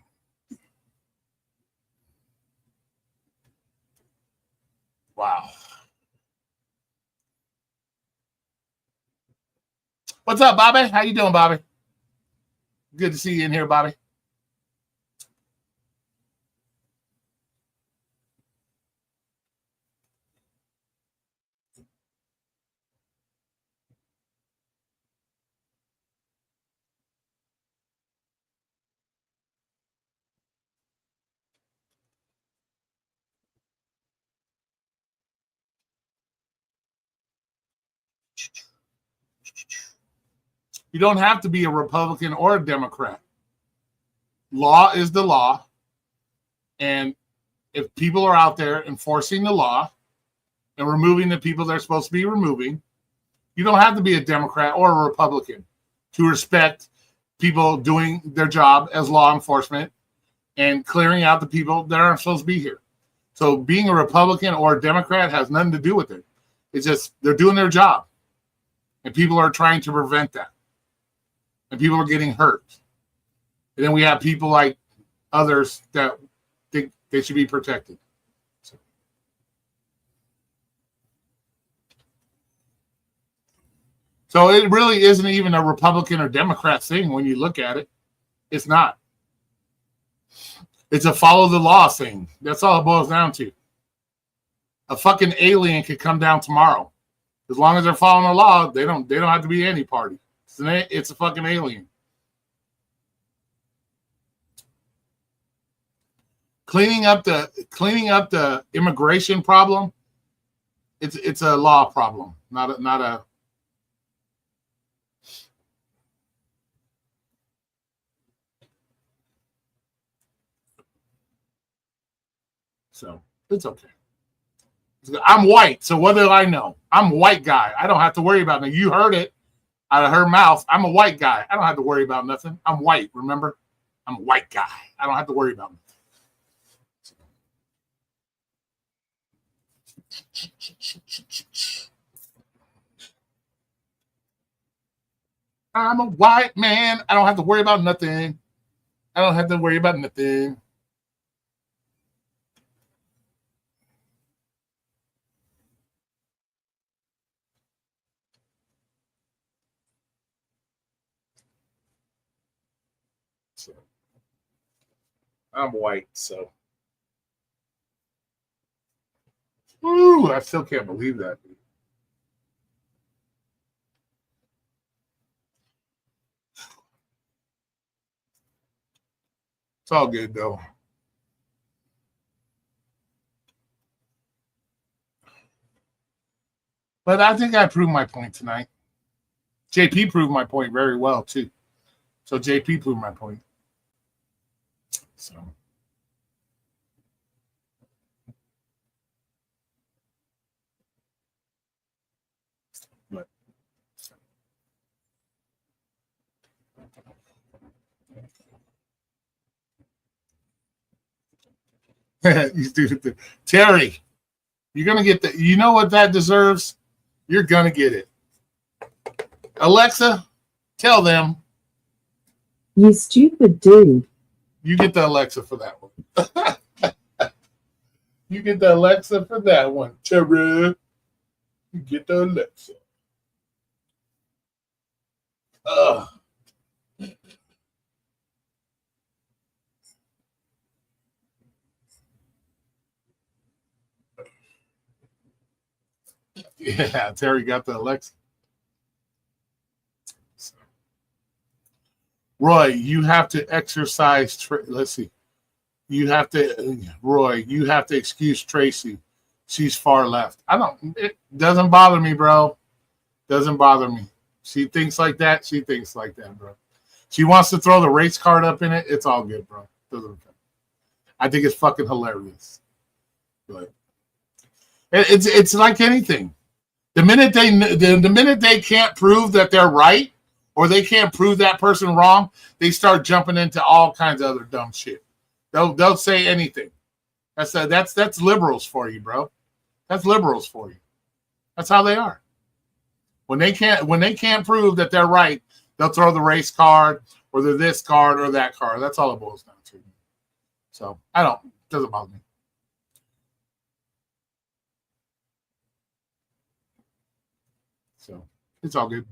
Wow. What's up, Bobby? How you doing, Bobby? Good to see you in here, Bobby. You don't have to be a Republican or a Democrat. Law is the law. And if people are out there enforcing the law and removing the people they're supposed to be removing, you don't have to be a Democrat or a Republican to respect people doing their job as law enforcement and clearing out the people that aren't supposed to be here. So being a Republican or a Democrat has nothing to do with it. It's just they're doing their job. And people are trying to prevent that. And people are getting hurt. And then we have people like others that think they should be protected. So it really isn't even a Republican or Democrat thing when you look at it. It's not. It's a follow the law thing. That's all it boils down to. A fucking alien could come down tomorrow. As long as they're following the law, they don't have to be any party. It's a fucking alien. Cleaning up the immigration problem, it's a law problem, not a so it's okay. I'm white, so what do I know? I'm a white guy. I don't have to worry about it. You heard it out of her mouth. I'm a white guy. I don't have to worry about nothing. I'm white, remember? I'm a white guy. I don't have to worry about nothing. I'm a white man. I don't have to worry about nothing. I don't have to worry about nothing. So, I'm white, so. Ooh, I still can't believe that. It's all good, though. But I think I proved my point tonight. JP proved my point very well, too. So JP proved my point. So. But You stupid. Terry, you're gonna get the. You know what that deserves? You're gonna get it. Alexa, tell them. You stupid dude. You get the Alexa for that one. You get the Alexa for that one, Terry. You get the Alexa. Ugh. Yeah, Terry got the Alexa. Roy, you have to exercise. Let's see. You have to, Roy. You have to excuse Tracy. She's far left. I don't. It doesn't bother me, bro. Doesn't bother me. She thinks like that. She thinks like that, bro. She wants to throw the race card up in it. It's all good, bro. Doesn't matter. I think it's fucking hilarious. But it's like anything. The minute they can't prove that they're right, or they can't prove that person wrong, they start jumping into all kinds of other dumb shit. They'll say anything. That's liberals for you, bro. That's liberals for you. That's how they are. When they can't prove that they're right, they'll throw the race card or the this card or that card. That's all it boils down to. So it doesn't bother me. So it's all good.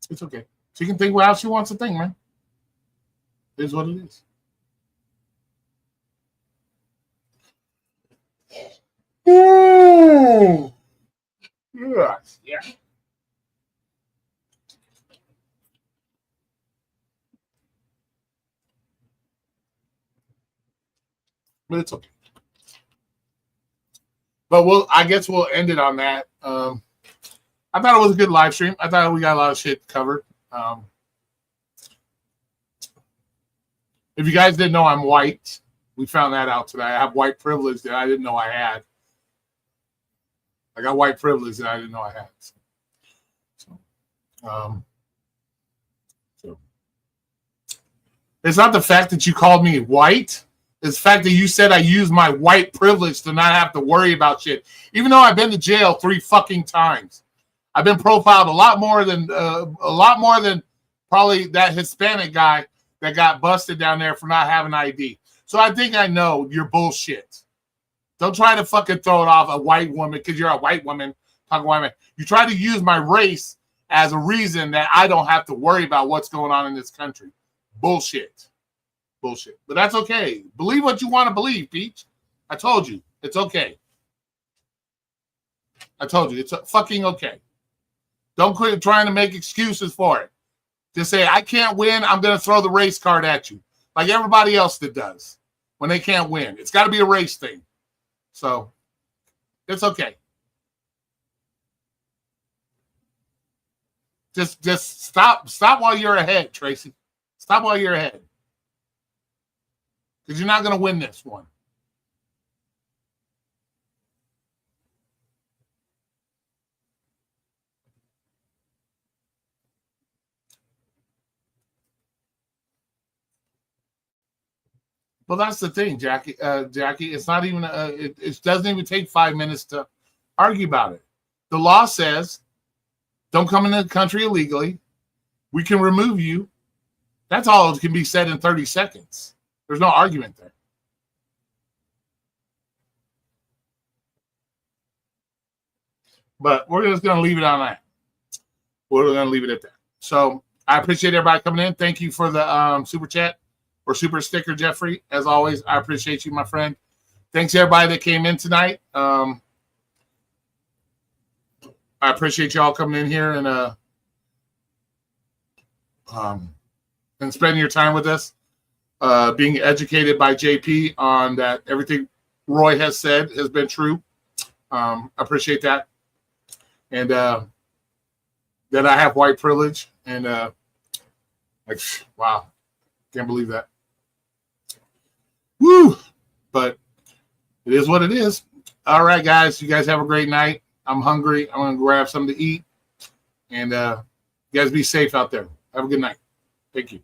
It's okay. She can think how she wants to think, man. It is what it is. Ooh. Yes. Yeah. But it's okay. But I guess we'll end it on that. I thought it was a good live stream. I thought we got a lot of shit covered. If you guys didn't know, I'm white. We found that out today. I have white privilege that I didn't know I had. I got white privilege that I didn't know I had. So it's not the fact that you called me white. It's the fact that you said I used my white privilege to not have to worry about shit. Even though I've been to jail 3 fucking times. I've been profiled a lot more than probably that Hispanic guy that got busted down there for not having ID. So I think I know you're bullshit. Don't try to fucking throw it off a white woman because you're a white woman talking white man. You try to use my race as a reason that I don't have to worry about what's going on in this country. Bullshit. Bullshit. But that's okay. Believe what you want to believe, Peach. I told you. It's okay. I told you. It's fucking okay. Don't quit trying to make excuses for it. Just say, I can't win. I'm going to throw the race card at you. Like everybody else that does when they can't win. It's got to be a race thing. So it's okay. Just stop while you're ahead, Tracy. Stop while you're ahead. Because you're not going to win this one. Well, that's the thing, Jackie. Jackie, it's not even. It doesn't even take 5 minutes to argue about it. The law says, don't come into the country illegally. We can remove you. That's all that can be said in 30 seconds. There's no argument there. But we're just going to leave it on that. We're going to leave it at that. So I appreciate everybody coming in. Thank you for the super chat or super sticker, Jeffrey. As always, I appreciate you, my friend. Thanks everybody that came in tonight. I appreciate y'all coming in here and spending your time with us, being educated by JP on that everything Roy has said has been true. I appreciate that. And that I have white privilege. And wow, can't believe that. Woo! But it is what it is. All right, guys. You guys have a great night. I'm hungry. I'm going to grab something to eat. And you guys be safe out there. Have a good night. Thank you.